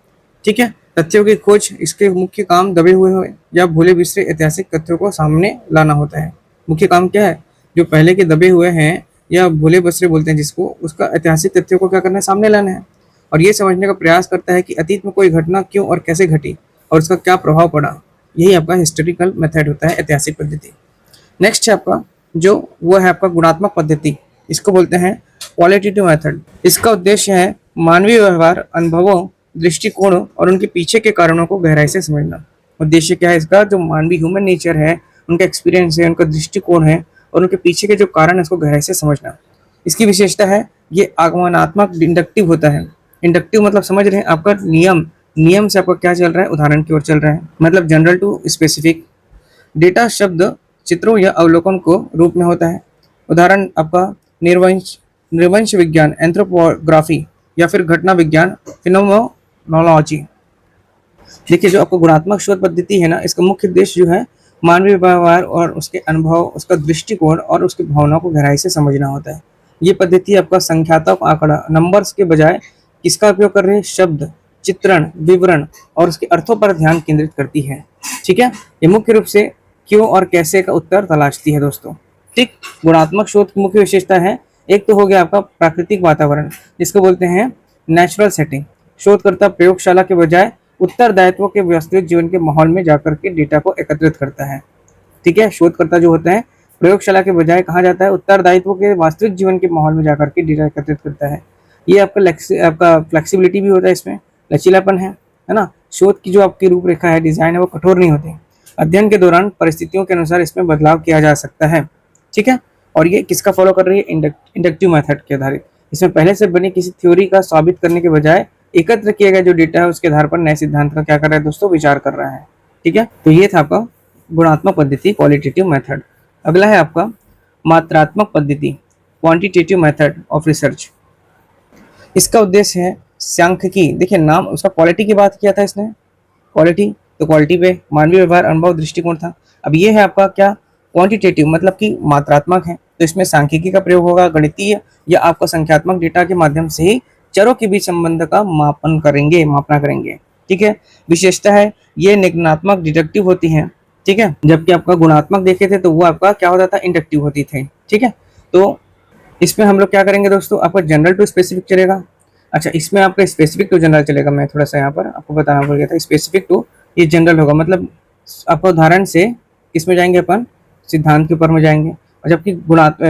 ठीक है, तथ्यों की खोज, इसके मुख्य काम दबे हुए या भूले बिसरे ऐतिहासिक तथ्यों को सामने लाना होता है। मुख्य काम क्या है, जो पहले के दबे हुए हैं या भूले बिसरे बोलते हैं जिसको, उसका ऐतिहासिक तथ्यों को क्या करना है, सामने लाना है और ये समझने का प्रयास करता है कि अतीत में कोई घटना क्यों और कैसे घटी और उसका क्या प्रभाव पड़ा। यही आपका हिस्टोरिकल मेथड होता है, ऐतिहासिक पद्धति। नेक्स्ट है आपका जो वो है आपका गुणात्मक पद्धति, इसको बोलते हैं क्वालिटेटिव मेथड। इसका उद्देश्य है मानवीय व्यवहार, अनुभवों, दृष्टिकोण और उनके पीछे के कारणों को गहराई से समझना। उद्देश्य क्या है इसका, जो मानवीय ह्यूमन नेचर है, उनका एक्सपीरियंस है, उनका दृष्टिकोण है और उनके पीछे के जो कारण है उसको गहराई से समझना। इसकी विशेषता है ये आगमनात्मक, इंडक्टिव होता है। इंडक्टिव मतलब समझ रहे हैं, आपका नियम से आपका क्या चल रहा है, उदाहरण की ओर चल रहा है, मतलब जनरल टू स्पेसिफिक। डेटा शब्द, चित्रों या अवलोकन को रूप में होता है। उदाहरण आपका निर्वंश विज्ञान, एंथ्रोपोग्राफी या फिर घटना विज्ञान, फिनोमेनोलॉजी। देखिए जो आपका गुणात्मक शोध पद्धति है ना, इसका मुख्य उद्देश्य जो है मानवीय व्यवहार और उसके अनुभव, उसका दृष्टिकोण और उसकी भावनाओं को गहराई से समझना होता है। ये पद्धति आपका संख्यात्मक आंकड़ा, नंबर्स के बजाय किसका उपयोग कर रहे हैं, शब्द, चित्रण, विवरण और उसके अर्थों पर ध्यान केंद्रित करती है। ठीक है, ये मुख्य रूप से क्यों और कैसे का उत्तर तलाशती है दोस्तों। ठीक, गुणात्मक शोध की मुख्य विशेषता है, एक तो हो गया आपका प्राकृतिक वातावरण, जिसको बोलते हैं नेचुरल सेटिंग। शोधकर्ता प्रयोगशाला के बजाय उत्तरदायित्व के वास्तविक जीवन के माहौल में जाकर के डेटा को एकत्रित करता है। ठीक है, शोधकर्ता जो होता है प्रयोगशाला के बजाय कहाँ जाता है, उत्तरदायित्व के वास्तविक जीवन के माहौल में जाकर के डेटा एकत्रित करता है। ये आपका फ्लेक्सिबिलिटी भी होता है, इसमें लचीलापन है ना। शोध की जो आपकी रूपरेखा है, डिजाइन है, वो कठोर नहीं होती। अध्ययन के दौरान परिस्थितियों के अनुसार इसमें बदलाव किया जा सकता है। ठीक है, और ये किसका फॉलो कर रही है, इंडक्टिव मेथड के आधारित। इसमें पहले से बनी किसी थ्योरी का साबित करने के बजाय एकत्र किया गया जो डेटा है उसके आधार पर नए सिद्धांत का क्या कर रहा है दोस्तों, विचार कर रहा है। ठीक है, तो ये था आपका गुणात्मक पद्धति, क्वालिटेटिव मेथड। अगला है आपका मात्रात्मक पद्धति, क्वांटिटेटिव मेथड ऑफ रिसर्च। इसका उद्देश्य है सांख्यिकी। देखिए नाम उसका क्वालिटी की बात किया था इसने, क्वालिटी, तो क्वालिटी पे मानवीय व्यवहार, अनुभव, दृष्टिकोण था। अब ये है आपका क्या, क्वांटिटेटिव मतलब कि मात्रात्मक है, तो इसमें सांख्यिकी का प्रयोग होगा, गणितीय या आपका संख्यात्मक डेटा के माध्यम से ही चरों के बीच संबंध का मापना करेंगे। ठीक है, विशेषता है ये निगमनात्मक, डिडक्टिव होती है। ठीक है, जबकि आपका गुणात्मक देखे थे तो वो आपका क्या होता था, इंडक्टिव होती थी। ठीक है, तो इसमें हम लोग क्या करेंगे दोस्तों, आपका जनरल टू स्पेसिफिक चलेगा। अच्छा, इसमें आपका स्पेसिफिक टू जनरल चलेगा। मैं थोड़ा सा यहाँ पर आपको बताना भूल गया था, स्पेसिफिक टू ये जनरल होगा, मतलब आपको उदाहरण से किसमें जाएंगे, अपन सिद्धांत के ऊपर में जाएंगे। और जबकि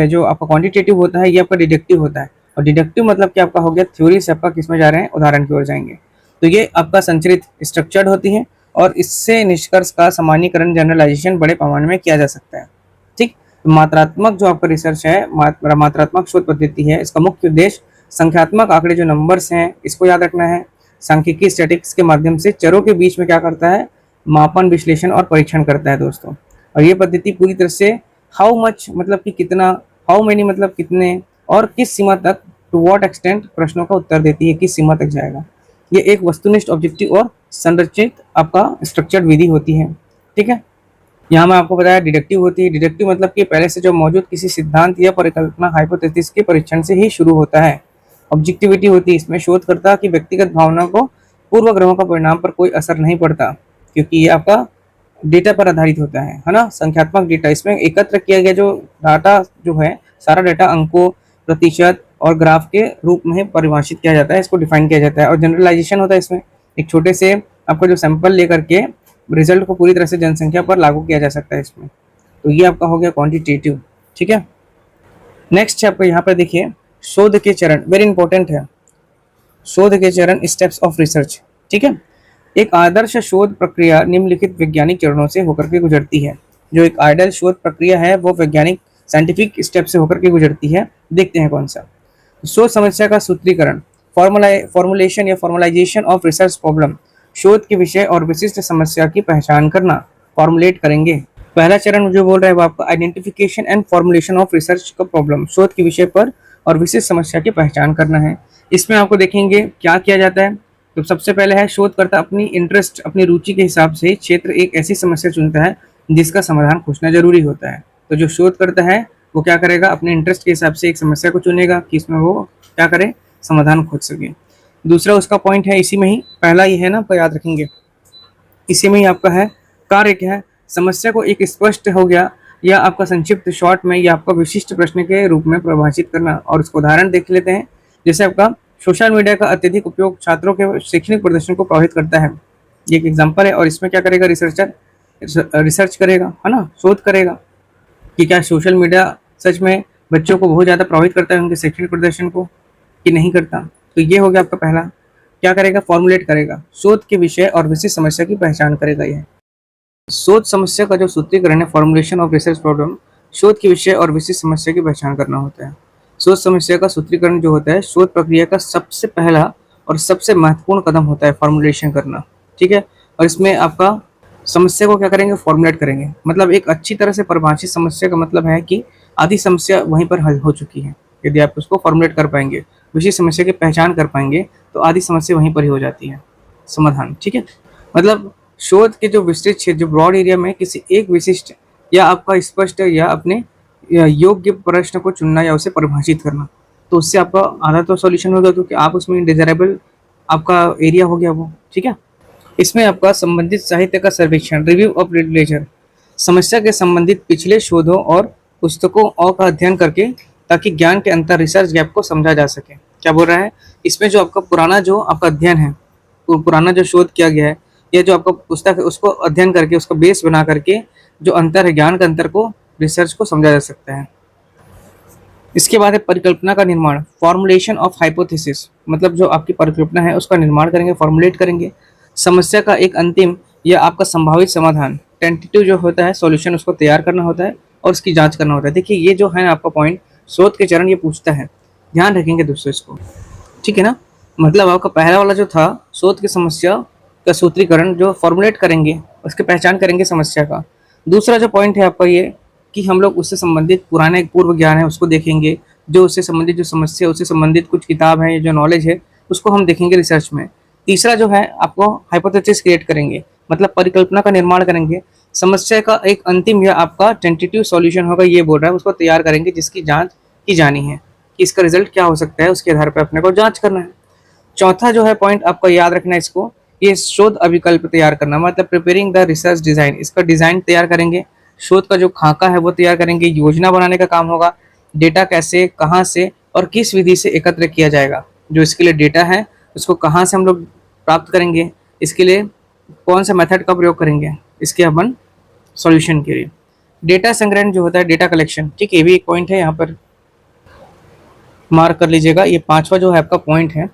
जो आपका क्वांटिटेटिव होता है ये आपका डिडक्टिव होता है, और डिडक्टिव मतलब कि आपका हो गया थ्योरी से आपका किसमें जा रहे हैं, उदाहरण की ओर जाएंगे। तो ये आपका संचरित स्ट्रक्चर्ड होती है और इससे निष्कर्ष का सामान्यीकरण, जनरलाइजेशन बड़े पैमाने में किया जा सकता है। ठीक, मात्रात्मक जो आपका रिसर्च है, मात्रात्मक शोध पद्धति है, इसका मुख्य उद्देश्य संख्यात्मक आंकड़े जो नंबर्स हैं इसको याद रखना है। सांख्यिकी स्टैटिक्स के माध्यम से चरों के बीच में क्या करता है, मापन, विश्लेषण और परीक्षण करता है दोस्तों। और ये पद्धति पूरी तरह से हाउ मच मतलब कि कितना, हाउ मेनी मतलब कितने, और किस सीमा तक, टू व्हाट एक्सटेंट प्रश्नों का उत्तर देती है, किस सीमा तक जाएगा। ये एक वस्तुनिष्ठ, ऑब्जेक्टिव और संरचित आपका स्ट्रक्चर्ड विधि होती है। ठीक है। यहाँ मैं आपको बताया डिडक्टिव होती है। डिडक्टिव मतलब कि पहले से जो मौजूद किसी सिद्धांत या परिकल्पना हाइपोथेसिस के परीक्षण से ही शुरू होता है। ऑब्जेक्टिविटी होती है, इसमें शोधकर्ता की व्यक्तिगत भावना को पूर्व ग्रहों का परिणाम पर कोई असर नहीं पड़ता, क्योंकि ये आपका डेटा पर आधारित होता है ना, संख्यात्मक डेटा। इसमें एकत्र किया गया जो डाटा जो है, सारा डाटा अंकों, प्रतिशत और ग्राफ के रूप में परिभाषित किया जाता है, इसको डिफाइन किया जाता है। और जनरलाइजेशन होता है इसमें, एक छोटे से आपका जो सैंपल लेकर के रिजल्ट को पूरी तरह से जनसंख्या पर लागू किया जा सकता है इसमें। तो ये आपका हो गया क्वांटिटेटिव। ठीक है। नेक्स्ट है आपको यहाँ पर देखिए शोध के चरण, वेरी इंपॉर्टेंट है। शोध के चरण, स्टेप्स ऑफ रिसर्च। ठीक है। एक आदर्श शोध प्रक्रिया निम्नलिखित वैज्ञानिक चरणों से होकर के गुजरती है। जो एक आइडियल शोध प्रक्रिया है वो वैज्ञानिक साइंटिफिक स्टेप से होकर के गुजरती है। देखते हैं कौन सा। शोध समस्या का सूत्रीकरण, फॉर्मुलेशन या फॉर्मलाइजेशन ऑफ रिसर्च प्रॉब्लम। शोध के विषय और विशिष्ट समस्या की पहचान करना, फॉर्मुलेट करेंगे। पहला चरण जो बोल रहा है वो आपका identification and formulation of research का प्रॉब्लम, शोध के विषय पर और विशिष्ट समस्या की पहचान करना है। इसमें आपको देखेंगे क्या किया जाता है। तो सबसे पहले है शोधकर्ता अपनी इंटरेस्ट, अपनी रुचि के हिसाब से क्षेत्र एक ऐसी समस्या चुनता है जिसका समाधान खोजना जरूरी होता है। तो जो शोधकर्ता है वो क्या करेगा, अपने इंटरेस्ट के हिसाब से एक समस्या को चुनेगा कि इसमें वो क्या करे, समाधान खोज सके। दूसरा उसका पॉइंट है इसी में ही, पहला ये है ना, आपको याद रखेंगे, इसी में ही आपका है कार्य क्या है, समस्या को एक स्पष्ट हो गया या आपका संक्षिप्त शॉर्ट में या आपका विशिष्ट प्रश्न के रूप में परिभाषित करना। और उसको उदाहरण देख लेते हैं। जैसे आपका सोशल मीडिया का अत्यधिक उपयोग छात्रों के शैक्षणिक प्रदर्शन को प्रभावित करता है, ये एक एग्जाम्पल है। और इसमें क्या करेगा, रिसर्चर रिसर्च करेगा, है ना, शोध करेगा कि क्या सोशल मीडिया सच में बच्चों को बहुत ज़्यादा प्रभावित करता है उनके शैक्षणिक प्रदर्शन को कि नहीं करता। तो ये हो गया आपका पहला। क्या करेगा, फॉर्मुलेट करेगा, शोध के विषय और विशिष्ट समस्या की पहचान करेगा। यह शोध समस्या का जो सूत्रीकरण है, फॉर्मुलेशन ऑफ रिसर्च प्रॉब्लम, शोध के विषय और विशिष्ट समस्या की पहचान करना होता है। शोध समस्या का सूत्रीकरण जो होता है शोध प्रक्रिया का सबसे पहला और सबसे महत्वपूर्ण कदम होता है, फॉर्मुलेशन करना। ठीक है। और इसमें आपका समस्या को क्या करेंगे, फॉर्मुलेट करेंगे। मतलब एक अच्छी तरह से परिभाषित समस्या का मतलब है कि आधी समस्या वहीं पर हल हो चुकी है। यदि आप उसको फॉर्मुलेट कर पाएंगे, विशिष्ट समस्या की पहचान कर पाएंगे, तो आधी समस्या वहीं पर ही हो जाती है, समाधान। ठीक है। मतलब शोध के जो विस्तृत क्षेत्र, जो ब्रॉड एरिया में किसी एक विशिष्ट या आपका स्पष्ट या अपने योग्य प्रश्न को चुनना या उसे परिभाषित करना, तो उससे आपका आधा तो सॉल्यूशन हो गया, क्योंकि आप उसमें इंडिजायरेबल आपका एरिया हो गया वो। ठीक है। इसमें आपका संबंधित साहित्य का सर्वेक्षण, रिव्यू ऑफ लिटरेचर, समस्या के संबंधित पिछले शोधों और पुस्तकों और का अध्ययन करके ताकि ज्ञान के अंतर, रिसर्च गैप को समझा जा सके। क्या बोल रहा है, इसमें जो आपका पुराना जो आपका अध्ययन है, पुराना जो शोध किया गया है या जो आपका पुस्तक है, उसको अध्ययन करके उसको बेस बना करके जो अंतर है, ज्ञान का अंतर को, रिसर्च को समझा जा सकता है। इसके बाद है परिकल्पना का निर्माण, फॉर्मुलेशन ऑफ हाइपोथेसिस, मतलब जो आपकी परिकल्पना है उसका निर्माण करेंगे, फॉर्मुलेट करेंगे। समस्या का एक अंतिम या आपका संभावित समाधान, टेंटेटिव जो होता है सॉल्यूशन, उसको तैयार करना होता है और उसकी जांच करना होता है। देखिए ये जो है ना आपका पॉइंट, शोध के चरण ये पूछता है, ध्यान रखेंगे दोस्तों इसको। ठीक है ना। मतलब आपका पहला वाला जो था शोध की समस्या का सूत्रीकरण, जो फॉर्मुलेट करेंगे, उसकी पहचान करेंगे समस्या का। दूसरा जो पॉइंट है आपका ये कि हम लोग उससे संबंधित पुराने पूर्व ज्ञान है उसको देखेंगे, जो उससे संबंधित जो समस्या, उससे संबंधित कुछ किताब है, जो नॉलेज है, उसको हम देखेंगे रिसर्च में। तीसरा जो है आपको हाइपोथेसिस क्रिएट करेंगे, मतलब परिकल्पना का निर्माण करेंगे। समस्या का एक अंतिम या आपका टेंटेटिव सॉल्यूशन होगा, ये बोल रहा है, उसको तैयार करेंगे जिसकी जांच की जानी है कि इसका रिजल्ट क्या हो सकता है, उसके आधार पर अपने को जांच करना है। चौथा जो है पॉइंट आपको याद रखना है इसको, ये शोध अभिकल्प तैयार करना, मतलब प्रिपेयरिंग द रिसर्च डिजाइन, इसका डिजाइन तैयार करेंगे, शोध का जो खाका है वो तैयार करेंगे, योजना बनाने का काम होगा, डेटा कैसे, कहाँ से और किस विधि से एकत्र किया जाएगा, जो इसके लिए डेटा है उसको कहाँ से हम लोग प्राप्त करेंगे, इसके लिए कौन सा मेथड का प्रयोग करेंगे, इसके अपन सॉल्यूशन के लिए। डेटा संग्रहण जो होता है, डेटा कलेक्शन, ठीक है, ये भी एक पॉइंट है, यहाँ पर मार्क कर लीजिएगा। ये पांचवा जो है आपका पॉइंट है,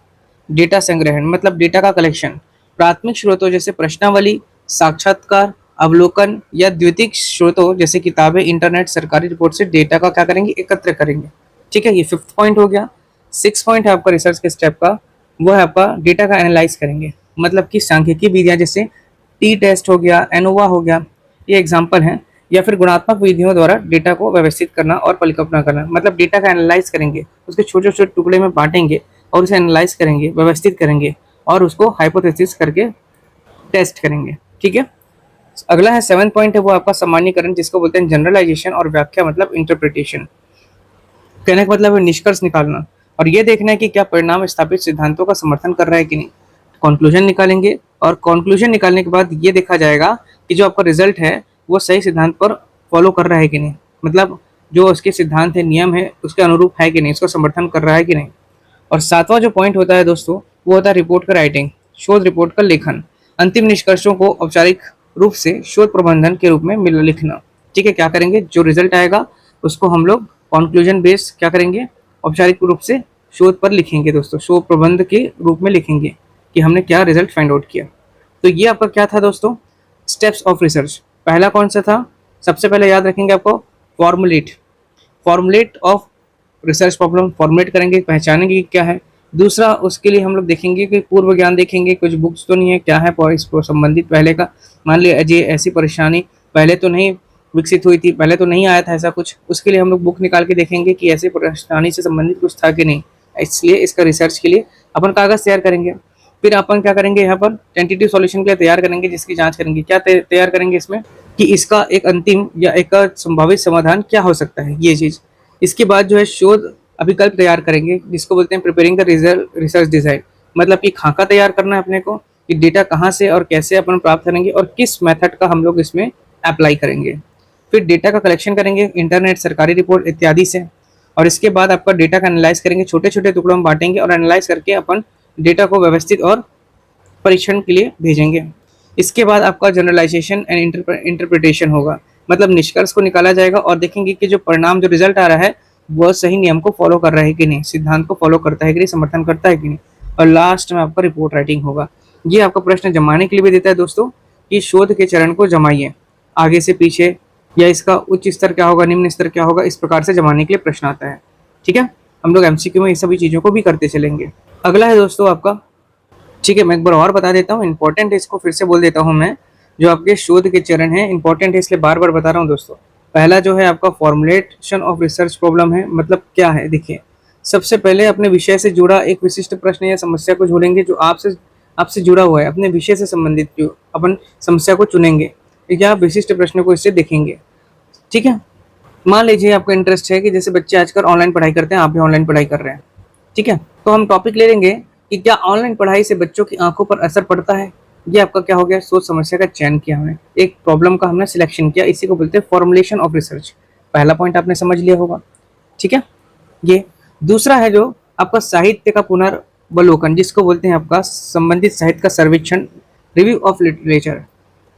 डेटा संग्रहण मतलब डेटा का कलेक्शन, प्राथमिक स्रोतों जैसे प्रश्नावली, साक्षात्कार, अवलोकन या द्वितीयक स्रोतों जैसे किताबें, इंटरनेट, सरकारी रिपोर्ट से डेटा का क्या करेंगे, एकत्र करेंगे। ठीक है, ये फिफ्थ पॉइंट हो गया। सिक्स पॉइंट है आपका रिसर्च के स्टेप का, वो है आपका डेटा का एनालाइज करेंगे, मतलब कि सांख्यिकी विधियां जैसे टी टेस्ट हो गया, एनोवा हो गया, ये एग्जाम्पल है। या फिर गुणात्मक विधियों द्वारा डेटा को व्यवस्थित करना और परिकल्पना करना। मतलब डेटा का एनालाइज करेंगे, उसके छोटे छोटे टुकड़े में बांटेंगे और उसे एनालाइज करेंगे, व्यवस्थित करेंगे और उसको हाइपोथेसिस करके टेस्ट करेंगे। ठीक है। अगला है 7 पॉइंट है वो आपका सामान्यीकरण, जिसको बोलते हैं जनरलाइजेशन और व्याख्या मतलब इंटरप्रिटेशन। कहने का मतलब है निष्कर्ष निकालना और ये देखना है कि क्या परिणाम स्थापित सिद्धांतों का समर्थन कर रहा है कि नहीं। कंक्लूजन निकालेंगे और कंक्लूजन निकालने के बाद ये देखा जाएगा कि जो आपका रिजल्ट है वो सही सिद्धांत पर फॉलो कर रहा है कि नहीं, मतलब जो उसके सिद्धांत है, नियम है, उसके अनुरूप है कि नहीं, उसका समर्थन कर रहा है कि नहीं। और 7वां जो पॉइंट होता है दोस्तों वो होता है रिपोर्ट का राइटिंग, शोध रिपोर्ट का लेखन। अंतिम निष्कर्षों को औपचारिक रूप से शोध प्रबंधन के रूप में लिखना। ठीक है। क्या करेंगे, जो रिजल्ट आएगा उसको हम लोग कंक्लूजन बेस्ड क्या करेंगे, औपचारिक रूप से शोध पर लिखेंगे दोस्तों, शोध प्रबंध के रूप में लिखेंगे कि हमने क्या रिजल्ट फाइंड आउट किया। तो ये आपका क्या था दोस्तों, स्टेप्स ऑफ रिसर्च। पहला कौन सा था, सबसे पहले याद रखेंगे आपको formulate of research problem, formulate करेंगे, पहचानेंगे कि क्या है। दूसरा उसके लिए हम लोग देखेंगे कि पूर्व ज्ञान देखेंगे, कुछ बुक्स तो नहीं है, क्या है इसको संबंधित पहले का, मान लीजिए ऐसी परेशानी पहले तो नहीं विकसित हुई थी, पहले तो नहीं आया था ऐसा कुछ, उसके लिए हम लोग बुक निकाल के देखेंगे कि ऐसी परेशानी से संबंधित कुछ था कि नहीं, इसलिए इसका रिसर्च के लिए अपन कागज तैयार करेंगे। फिर अपन क्या करेंगे, यहाँ पर टेंटेटिव सॉल्यूशन के लिए तैयार करेंगे, जिसकी जांच करेंगे। क्या तैयार करेंगे इसमें कि इसका एक अंतिम या एक संभावित समाधान क्या हो सकता है, ये चीज। इसके बाद जो है शोध अभिकल्प तैयार करेंगे, जिसको बोलते हैं प्रिपेयरिंग द रिसर्च डिजाइन, मतलब कि खाका तैयार करना है अपने को कि डेटा कहाँ से और कैसे अपन प्राप्त करेंगे और किस मेथड का हम लोग इसमें अप्लाई करेंगे। फिर डेटा का कलेक्शन करेंगे इंटरनेट, सरकारी रिपोर्ट इत्यादि से, और इसके बाद आपका डेटा का एनालाइज करेंगे, छोटे छोटे टुकड़ों में बांटेंगे और एनालाइज करके अपन डेटा को व्यवस्थित और परीक्षण के लिए भेजेंगे। इसके बाद आपका जनरलाइजेशन एंड इंटरप्रिटेशन होगा, मतलब निष्कर्ष को निकाला जाएगा और देखेंगे कि जो परिणाम, जो रिजल्ट आ रहा है वह सही नियम को फॉलो कर रहा है कि नहीं, सिद्धांत को फॉलो करता है कि नहीं, समर्थन करता है कि नहीं। और लास्ट में आपका रिपोर्ट राइटिंग होगा। ये आपका प्रश्न जमाने के लिए भी देता है दोस्तों कि शोध के चरण को जमाइए आगे से पीछे, या इसका उच्च स्तर क्या होगा, निम्न स्तर क्या होगा, इस प्रकार से जमाने के लिए प्रश्न आता है। ठीक है। हम लोग एमसीक्यू में ये सभी चीज़ों को भी करते चलेंगे। अगला है दोस्तों आपका, ठीक है, मैं एक बार और बता देता हूँ, इंपॉर्टेंट है, इसको फिर से बोल देता हूँ मैं। जो आपके शोध के चरण है इंपॉर्टेंट है, इसलिए बार बार बता रहा हूँ दोस्तों। पहला जो है आपका फॉर्मुलेशन ऑफ रिसर्च प्रॉब्लम है, मतलब क्या है, देखिए सबसे पहले अपने विषय से जुड़ा एक विशिष्ट प्रश्न या समस्या को ढूंढेंगे जो आपसे जुड़ा हुआ है, अपने विषय से संबंधित जो अपन समस्या को चुनेंगे या विशिष्ट प्रश्न को इससे देखेंगे। ठीक है। मान लीजिए आपका इंटरेस्ट है कि जैसे बच्चे आजकल ऑनलाइन पढ़ाई करते हैं, आप भी ऑनलाइन पढ़ाई कर रहे हैं। ठीक है। तो हम टॉपिक ले लेंगे कि क्या ऑनलाइन पढ़ाई से बच्चों की आंखों पर असर पड़ता है। ये आपका क्या हो गया, सोच समस्या का चयन किया हमने, एक प्रॉब्लम का हमने सिलेक्शन किया, इसी को बोलते हैं फॉर्मुलेशन ऑफ रिसर्च। पहला पॉइंट आपने समझ लिया होगा। ठीक है। ये दूसरा है जो आपका साहित्य का पुनर्वलोकन, जिसको बोलते हैं आपका संबंधित साहित्य का सर्वेक्षण, रिव्यू ऑफ लिटरेचर।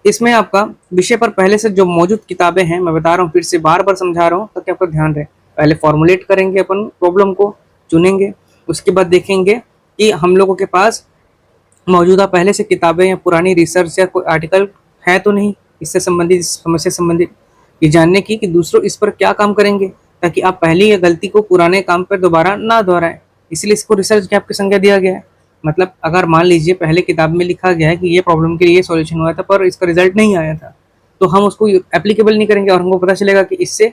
इसमें आपका विषय पर पहले से जो मौजूद किताबें हैं, मैं बता रहा हूँ, फिर से बार बार समझा रहा हूँ ताकि आपका ध्यान रहे। पहले फॉर्मुलेट करेंगे, अपन प्रॉब्लम को चुनेंगे, उसके बाद देखेंगे कि हम लोगों के पास मौजूदा पहले से किताबें या पुरानी रिसर्च या कोई आर्टिकल है तो नहीं इससे संबंधित, समस्या संबंधित, ये जानने की कि दूसरों इस पर क्या काम करेंगे ताकि आप पहली या गलती को पुराने काम पर दोबारा ना दोहराएं। इसलिए इसको रिसर्च गैप की संज्ञा दिया गया है। मतलब अगर मान लीजिए पहले किताब में लिखा गया है कि ये प्रॉब्लम के लिए ये सॉल्यूशन हुआ था पर इसका रिजल्ट नहीं आया था, तो हम उसको एप्लीकेबल नहीं करेंगे और हमको पता चलेगा कि इससे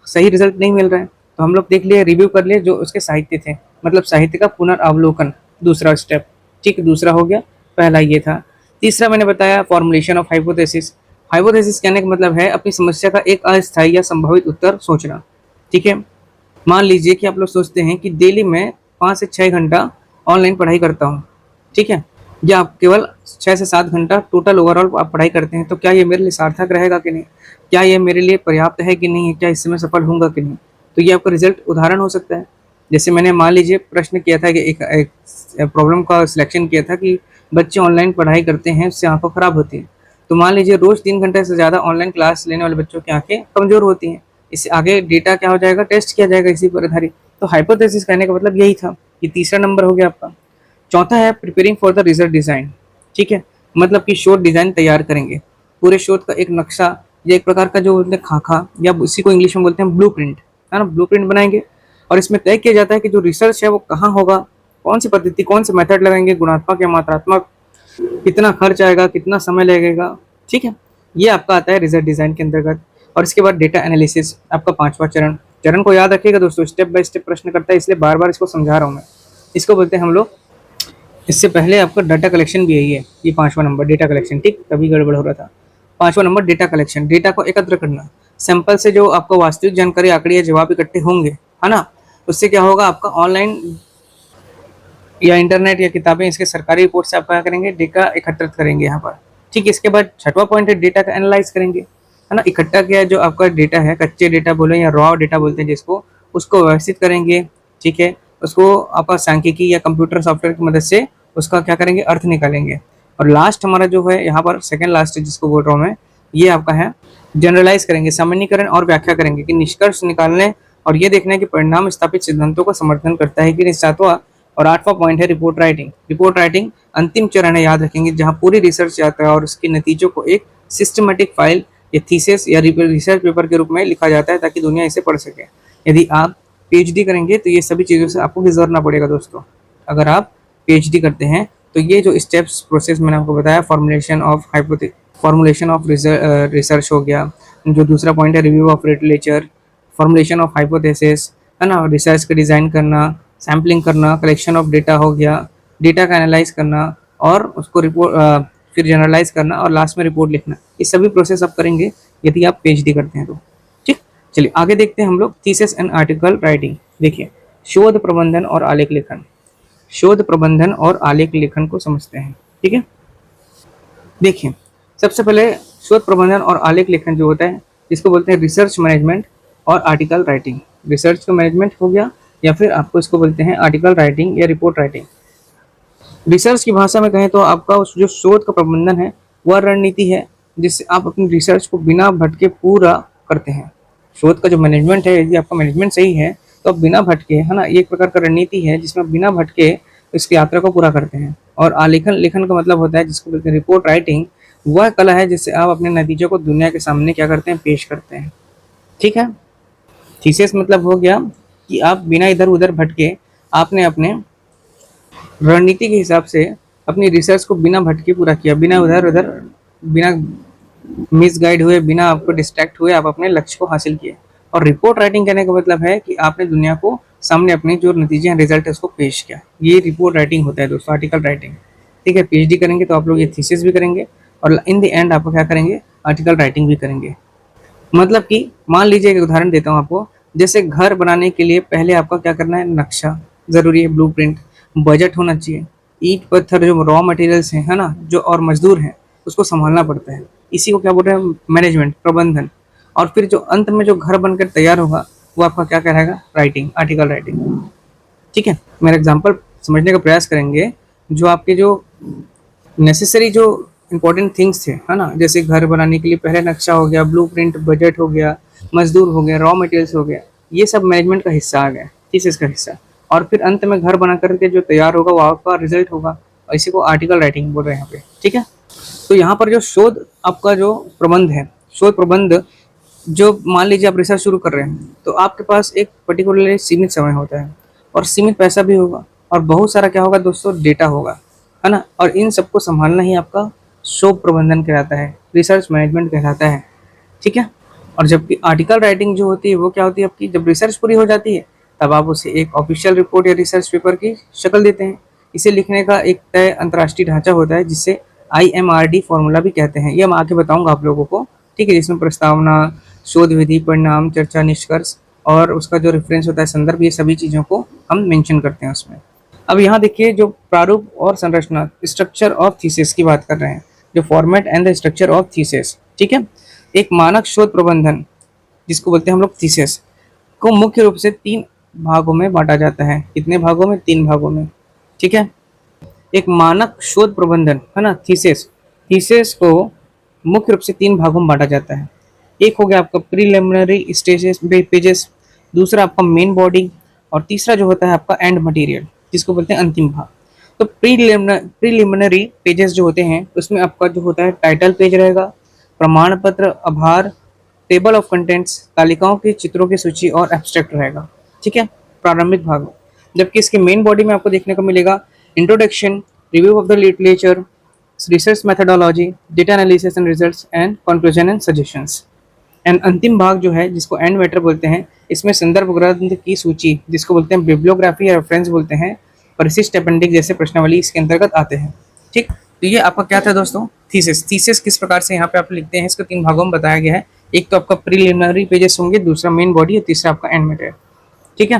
सही रिजल्ट नहीं मिल रहा है। तो हम लोग देख लिए, रिव्यू कर लिए जो उसके साहित्य थे, मतलब साहित्य का पुनर्अवलोकन, दूसरा स्टेप। ठीक, दूसरा हो गया, पहला ये था। तीसरा मैंने बताया फॉर्मुलेशन ऑफ हाइपोथेसिस। हाइपोथेसिस कहने का मतलब है अपनी समस्या का एक अस्थायी या संभावित उत्तर सोचना। ठीक है। मान लीजिए कि आप लोग सोचते हैं कि डेली मैं 5 से 6 घंटा ऑनलाइन पढ़ाई करता हूँ। ठीक है। या आप केवल 6 से 7 घंटा टोटल ओवरऑल आप पढ़ाई करते हैं, तो क्या ये मेरे लिए सार्थक रहेगा कि नहीं, क्या ये मेरे लिए पर्याप्त है कि नहीं है, क्या इससे मैं सफल होऊंगा कि नहीं। तो ये आपका रिजल्ट उदाहरण हो सकता है। जैसे मैंने मान लीजिए प्रश्न किया था कि एक प्रॉब्लम का सिलेक्शन किया था कि बच्चे ऑनलाइन पढ़ाई करते हैं उससे आंखों खराब होती है। तो मान लीजिए रोज 3 घंटे से ज़्यादा ऑनलाइन क्लास लेने वाले बच्चों की आंखें कमजोर होती हैं। इससे आगे डेटा क्या हो जाएगा, टेस्ट किया जाएगा इसी पर आधारित। तो हाइपोथेसिस कहने का मतलब यही था। ये तीसरा नंबर हो गया आपका। चौथा है preparing for the research design. ठीक है। मतलब कि शोध डिजाइन तैयार करेंगे, पूरे शोध का एक नक्शा या एक प्रकार का जो बोलते हैं खाका, या इसी को इंग्लिश में बोलते हैं ब्लूप्रिंट, है ना, ब्लूप्रिंट बनाएंगे। और इसमें तय किया जाता है कि जो रिसर्च है वो कहाँ होगा, कौन सी पद्धति, कौन से मेथड लगाएंगे, गुणात्मक या मात्रात्मक, कितना खर्च आएगा, कितना समय लगेगा। ठीक है। ये आपका आता है रिसर्च डिजाइन के अंतर्गत। और इसके बाद डेटा एनालिसिस आपका 5वां चरण। चरण को याद रखिएगा दोस्तों, स्टेप बाय स्टेप प्रश्न करता है, इसलिए बार बार इसको समझा रहा हूँ मैं। इसको बोलते हैं हम लोग, इससे पहले आपका डाटा कलेक्शन भी यही है, ये 5वां नंबर डेटा कलेक्शन, ठीक, तभी गड़बड़ हो रहा था। 5वां नंबर डेटा कलेक्शन, डेटा को एकत्र करना। सैंपल से जो आपको वास्तविक जानकारी, आंकड़े या जवाब इकट्ठे होंगे, है ना, उससे क्या होगा, आपका ऑनलाइन या इंटरनेट या किताबें, इसके सरकारी रिपोर्ट से आप क्या करेंगे, डेटा एकत्रित करेंगे यहाँ पर। ठीक है, इसके बाद 6वां पॉइंट है डेटा का एनालाइज करेंगे, है ना। इकट्ठा किया जो आपका डेटा है, कच्चे डेटा बोले या रॉ डेटा बोलते हैं जिसको, उसको व्यवस्थित करेंगे। ठीक है, उसको आपका सांख्यिकी या कंप्यूटर सॉफ्टवेयर की मदद से उसका क्या करेंगे, अर्थ निकालेंगे। और लास्ट हमारा जो है यहाँ पर सेकंड लास्ट जिसको बोल रहा हूँ मैं, ये आपका है जनरलाइज करेंगे, सामान्यीकरण और व्याख्या करेंगे कि निष्कर्ष निकालने और ये देखने कि परिणाम स्थापित सिद्धांतों का समर्थन करता है कि नहीं। 7वां और 8वां पॉइंट है रिपोर्ट राइटिंग। रिपोर्ट राइटिंग अंतिम चरण है, याद रखेंगे, जहां पूरी रिसर्च यात्रा और उसके नतीजों को एक सिस्टमेटिक फाइल या थीसिस या रिसर्च पेपर के रूप में लिखा जाता है ताकि दुनिया इसे पढ़ सके। यदि आप पीएचडी करेंगे तो ये सभी चीज़ों से आपको गुजरना पड़ेगा दोस्तों। अगर आप पीएचडी करते हैं तो ये जो स्टेप्स प्रोसेस मैंने आपको बताया, फॉर्मुलेशन ऑफ रिसर्च हो गया, जो दूसरा पॉइंट है review of literature, formulation of hypothesis, है ना, रिसर्च का डिज़ाइन करना, सैम्पलिंग करना, कलेक्शन ऑफ डेटा हो गया, डेटा का एनालाइज करना और उसको रिपोर्ट फिर जनरलाइज करना और लास्ट में रिपोर्ट लिखना। ये सभी प्रोसेस आप करेंगे यदि आप पीएचडी करते हैं तो। ठीक, चलिए आगे देखते हैं हम लोग थीसिस एंड आर्टिकल राइटिंग। देखिए, शोध प्रबंधन और आलेख लेखन। शोध प्रबंधन और आलेख लेखन को समझते हैं। ठीक है, देखिए सबसे पहले शोध प्रबंधन और आलेख लेखन जो होता है, इसको बोलते हैं रिसर्च मैनेजमेंट और आर्टिकल राइटिंग। रिसर्च का मैनेजमेंट हो गया या फिर आपको इसको बोलते हैं आर्टिकल राइटिंग या रिपोर्ट राइटिंग। रिसर्च की भाषा में कहें तो आपका जो शोध का प्रबंधन है वह रणनीति है जिससे आप अपनी रिसर्च को बिना भटके पूरा करते हैं। शोध का जो मैनेजमेंट है, यदि आपका मैनेजमेंट सही है तो आप बिना भटके, है ना, ये एक प्रकार का रणनीति है जिसमें आप बिना भटके इसकी यात्रा को पूरा करते हैं। और आलेखन लेखन का मतलब होता है जिसको बोलते हैं रिपोर्ट राइटिंग, वह कला है जिससे आप अपने नतीजों को दुनिया के सामने क्या करते हैं, पेश करते हैं। ठीक है, थीसिस मतलब हो गया कि आप बिना इधर उधर भटके आपने अपने रणनीति के हिसाब से अपनी रिसर्च को बिना भटके पूरा किया, बिना उधर उधर, बिना मिसगाइड हुए, बिना आपको डिस्ट्रैक्ट हुए आप अपने लक्ष्य को हासिल किए। और रिपोर्ट राइटिंग कहने का मतलब है कि आपने दुनिया को सामने अपने जो नतीजे हैं, रिजल्ट है, उसको पेश किया। ये रिपोर्ट राइटिंग होता है दोस्तों, आर्टिकल राइटिंग। ठीक है, पीएचडी करेंगे तो आप लोग ये थीसिस भी करेंगे और इन द एंड आपको क्या करेंगे, आर्टिकल राइटिंग भी करेंगे। मतलब कि मान लीजिए एक उदाहरण देता हूँ आपको, जैसे घर बनाने के लिए पहले आपका क्या करना है, नक्शा जरूरी है, ब्लूप्रिंट, बजट होना चाहिए, ईंट पत्थर जो रॉ मटेरियल्स हैं, है ना, जो और मजदूर हैं, उसको संभालना पड़ता है। इसी को क्या बोल रहे हैं, मैनेजमेंट, प्रबंधन। और फिर जो अंत में जो घर बनकर तैयार होगा वो आपका क्या कहलाएगा, राइटिंग, आर्टिकल राइटिंग। ठीक है, मेरा एग्जाम्पल समझने का प्रयास करेंगे। जो आपके जो नेसेसरी जो इंपॉर्टेंट थिंग्स थे, है ना, जैसे घर बनाने के लिए पहले नक्शा हो गया, ब्लूप्रिंट, बजट हो गया, मजदूर हो गया, रॉ मटेरियल्स हो गया, ये सब मैनेजमेंट का हिस्सा आ गया, थीसिस का हिस्सा। और फिर अंत में घर बना करके जो तैयार होगा वो आपका रिजल्ट होगा, और इसी को आर्टिकल राइटिंग बोल रहे हैं यहाँ पे। ठीक है, तो यहाँ पर जो शोध आपका जो प्रबंध है, शोध प्रबंध, जो मान लीजिए आप रिसर्च शुरू कर रहे हैं तो आपके पास एक पर्टिकुलरली सीमित समय होता है और सीमित पैसा भी होगा और बहुत सारा क्या होगा दोस्तों, डेटा होगा, है ना। और इन सबको संभालना ही आपका शोध प्रबंधन कहलाता है, रिसर्च मैनेजमेंट कहलाता है। ठीक है, और जबकि आर्टिकल राइटिंग जो होती है वो क्या होती है, आपकी जब रिसर्च पूरी हो जाती है तब आप उसे एक ऑफिशियल रिपोर्ट या रिसर्च पेपर की शक्ल देते हैं। इसे लिखने का एक तय अंतर्राष्ट्रीय ढांचा होता है जिसे IMRD फॉर्मूला भी कहते हैं। ये मैं आगे बताऊंगा आप लोगों को। ठीक है, जिसमें प्रस्तावना, शोध विधि, परिणाम, चर्चा, निष्कर्ष और उसका जो रेफरेंस होता है, संदर्भ, ये सभी चीज़ों को हम मेंशन करते हैं उसमें। अब यहाँ देखिए जो प्रारूप और संरचना, स्ट्रक्चर ऑफ थीसिस की बात कर रहे हैं, जो format and the structure of thesis. ठीक है, एक मानक शोध प्रबंधन जिसको बोलते हैं हम लोग थीसिस को मुख्य रूप से 3 भागों में बांटा जाता है। कितने भागों में, 3 भागों में। ठीक है, एक मानक शोध प्रबंधन, है ना, थीसिस को मुख्य रूप से 3 भागों में बांटा जाता है। एक हो गया आपका प्रीलिमिनरी स्टेजेस पेजेस, दूसरा आपका मेन बॉडी और तीसरा जो होता है आपका एंड मटेरियल जिसको बोलते हैं अंतिम भाग। तो प्रीलिमिनरी पेजेस जो होते हैं उसमें आपका जो होता है टाइटल पेज रहेगा, प्रमाण पत्र, आभार, टेबल ऑफ कंटेंट्स, तालिकाओं की चित्रों की सूची और एब्स्ट्रैक्ट रहेगा। ठीक है, प्रारंभिक भाग। जबकि इसके मेन बॉडी में आपको देखने को मिलेगा introduction, review of the literature, research methodology, data analysis and results and conclusion and suggestions. And अंतिम भाग जो है जिसको एंड मैटर बोलते हैं, इसमें संदर्भ ग्रंथ की सूची जिसको बोलते हैं बिब्लियोग्राफी या रेफरेंस बोलते हैं, परिशिष्ट अपेंडिक्स जैसे प्रश्नावली इसके अंतर्गत आते हैं। ठीक, तो ये आपका क्या था दोस्तों, थीसिस। थीसिस किस प्रकार से यहाँ पे आप लिखते हैं, इसको 3 भागों में बताया गया है। एक तो आपका प्रीलिमिनरी पेजेस होंगे, दूसरा मेन बॉडी और तीसरा आपका एंड मैटर। ठीक है,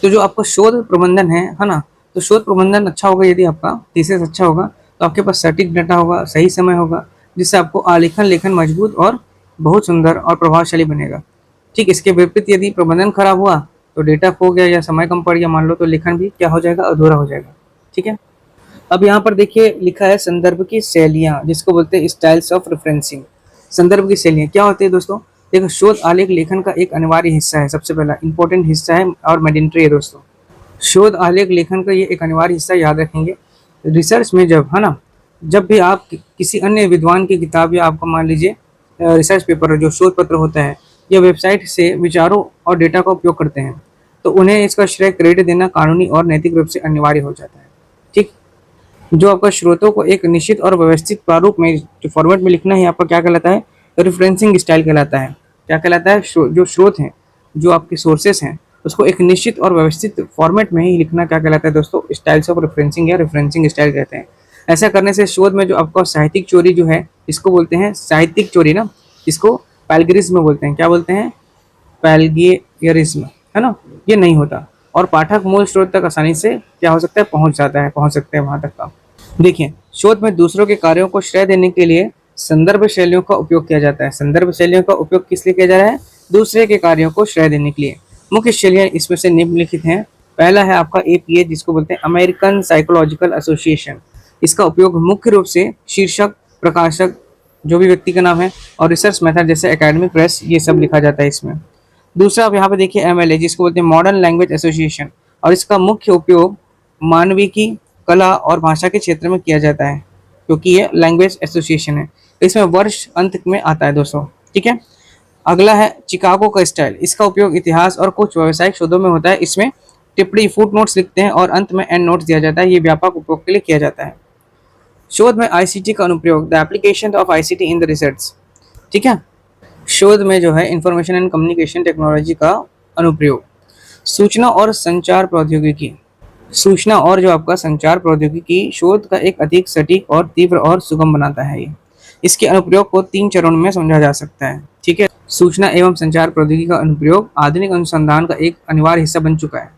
तो जो आपका शोध प्रबंधन है ना, तो शोध प्रबंधन अच्छा होगा यदि आपका थीसिस अच्छा होगा, तो आपके पास सटीक डाटा होगा, सही समय होगा, जिससे आपको आलेखन लेखन मजबूत और बहुत सुंदर और प्रभावशाली बनेगा। ठीक, इसके विपरीत यदि प्रबंधन खराब हुआ तो डेटा खो गया या समय कम पड़ गया मान लो, तो लेखन भी क्या हो जाएगा, अधूरा हो जाएगा। ठीक है, अब यहाँ पर देखिए लिखा है संदर्भ की शैलियाँ, जिसको बोलते हैं स्टाइल्स ऑफ रेफरेंसिंग। संदर्भ की शैलियाँ क्या होती है दोस्तों, देखो शोध आलेख लेखन का एक अनिवार्य हिस्सा है, सबसे पहला इंपॉर्टेंट हिस्सा है और मैंडेटरी है दोस्तों। शोध आलेख लेखन का ये एक अनिवार्य हिस्सा याद रखेंगे। रिसर्च में जब है ना, जब भी आप किसी अन्य विद्वान की किताब या आपका मान लीजिए रिसर्च पेपर जो शोध पत्र होता है या वेबसाइट से विचारों और डेटा का उपयोग करते हैं, तो उन्हें इसका श्रेय क्रेडिट देना कानूनी और नैतिक रूप से अनिवार्य हो जाता है। ठीक, जो आपका स्रोतों को एक निश्चित और व्यवस्थित प्रारूप में जो फॉर्मेट में लिखना है आपका क्या कहलाता है, रेफरेंसिंग स्टाइल कहलाता है। क्या कहलाता है, जो स्रोत हैं, जो आपके सोर्सेस हैं, उसको एक निश्चित और व्यवस्थित फॉर्मेट में ही लिखना क्या कहलाता है दोस्तों, स्टाइल्स ऑफ रेफरेंसिंग या रेफरेंसिंग स्टाइल कहते हैं। ऐसा करने से शोध में जो आपका साहित्यिक चोरी जो है, इसको बोलते हैं साहित्यिक चोरी ना, इसको पैलगिरिज्म बोलते हैं। क्या बोलते हैं, पैलगियरिज्म, है ना, ये नहीं होता और पाठक मूल स्रोत तक आसानी से क्या हो सकता है, पहुंच सकते हैं वहां तक का। देखिए, शोध में दूसरों के कार्यों को श्रेय देने के लिए संदर्भ शैलियों का उपयोग किया जाता है। संदर्भ शैलियों का उपयोग किस लिए किया जा रहा है, दूसरे के कार्यों को श्रेय देने के लिए। मुख्य शैलियाँ इसमें से निम्नलिखित हैं। पहला है आपका APA, जिसको बोलते हैं अमेरिकन साइकोलॉजिकल एसोसिएशन। इसका उपयोग मुख्य रूप से शीर्षक, प्रकाशक जो भी व्यक्ति का नाम है और रिसर्च मेथड जैसे एकेडमिक प्रेस, ये सब लिखा जाता है इसमें। दूसरा आप यहाँ पे देखिए MLA, जिसको बोलते हैं मॉडर्न लैंग्वेज एसोसिएशन, और इसका मुख्य उपयोग मानविकी, कला और भाषा के क्षेत्र में किया जाता है, क्योंकि ये लैंग्वेज एसोसिएशन है। इसमें वर्ष अंत में आता है दोस्तों। ठीक है, अगला है चिकागो का स्टाइल। इसका उपयोग इतिहास और कुछ व्यावसायिक शोधों में होता है। इसमें टिप्पणी, फुट नोट्स लिखते हैं और अंत में एंड नोट्स दिया जाता है। ये व्यापक उपयोग के लिए किया जाता है। शोध में ICT का अनुप्रयोग, the application of ICT in the research. ठीक है, शोध में जो है इंफॉर्मेशन एंड कम्युनिकेशन टेक्नोलॉजी का अनुप्रयोग। सूचना और संचार प्रौद्योगिकी, सूचना और जो आपका संचार प्रौद्योगिकी शोध का एक अधिक सटीक और तीव्र और सुगम बनाता है। ये इसके अनुप्रयोग को 3 चरणों में समझा जा सकता है। ठीक है, सूचना एवं संचार प्रौद्योगिकी का अनुप्रयोग आधुनिक अनुसंधान का एक अनिवार्य हिस्सा बन चुका है।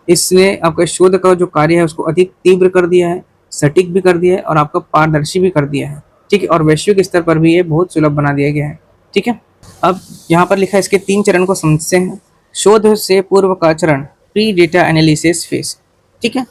इसने आपका शोध का जो कार्य है उसको अधिक तीव्र कर दिया है, सटीक भी कर दिया है और आपका पारदर्शी भी कर दिया है। ठीक है, और वैश्विक स्तर पर भी ये बहुत सुलभ बना दिया गया है। ठीक है, अब यहाँ पर लिखा है इसके 3 चरण को समझते हैं। शोध से पूर्व का चरण, प्री डेटा एनालिसिस फेज। ठीक है,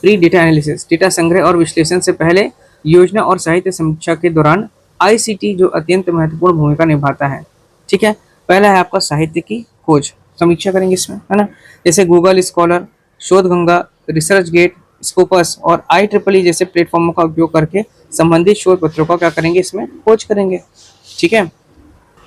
प्री डेटा एनालिसिस, डेटा संग्रह और विश्लेषण से पहले योजना और साहित्य समीक्षा के दौरान ICT जो अत्यंत महत्वपूर्ण भूमिका निभाता है। ठीक है, पहला है आपका साहित्य की खोज, समीक्षा करेंगे इसमें, है ना, जैसे गूगल स्कॉलर, शोध गंगा, रिसर्च गेट, स्कोपस और IEEE जैसे प्लेटफॉर्मों का उपयोग करके संबंधित शोध पत्रों का क्या करेंगे, इसमें खोज करेंगे। ठीक है,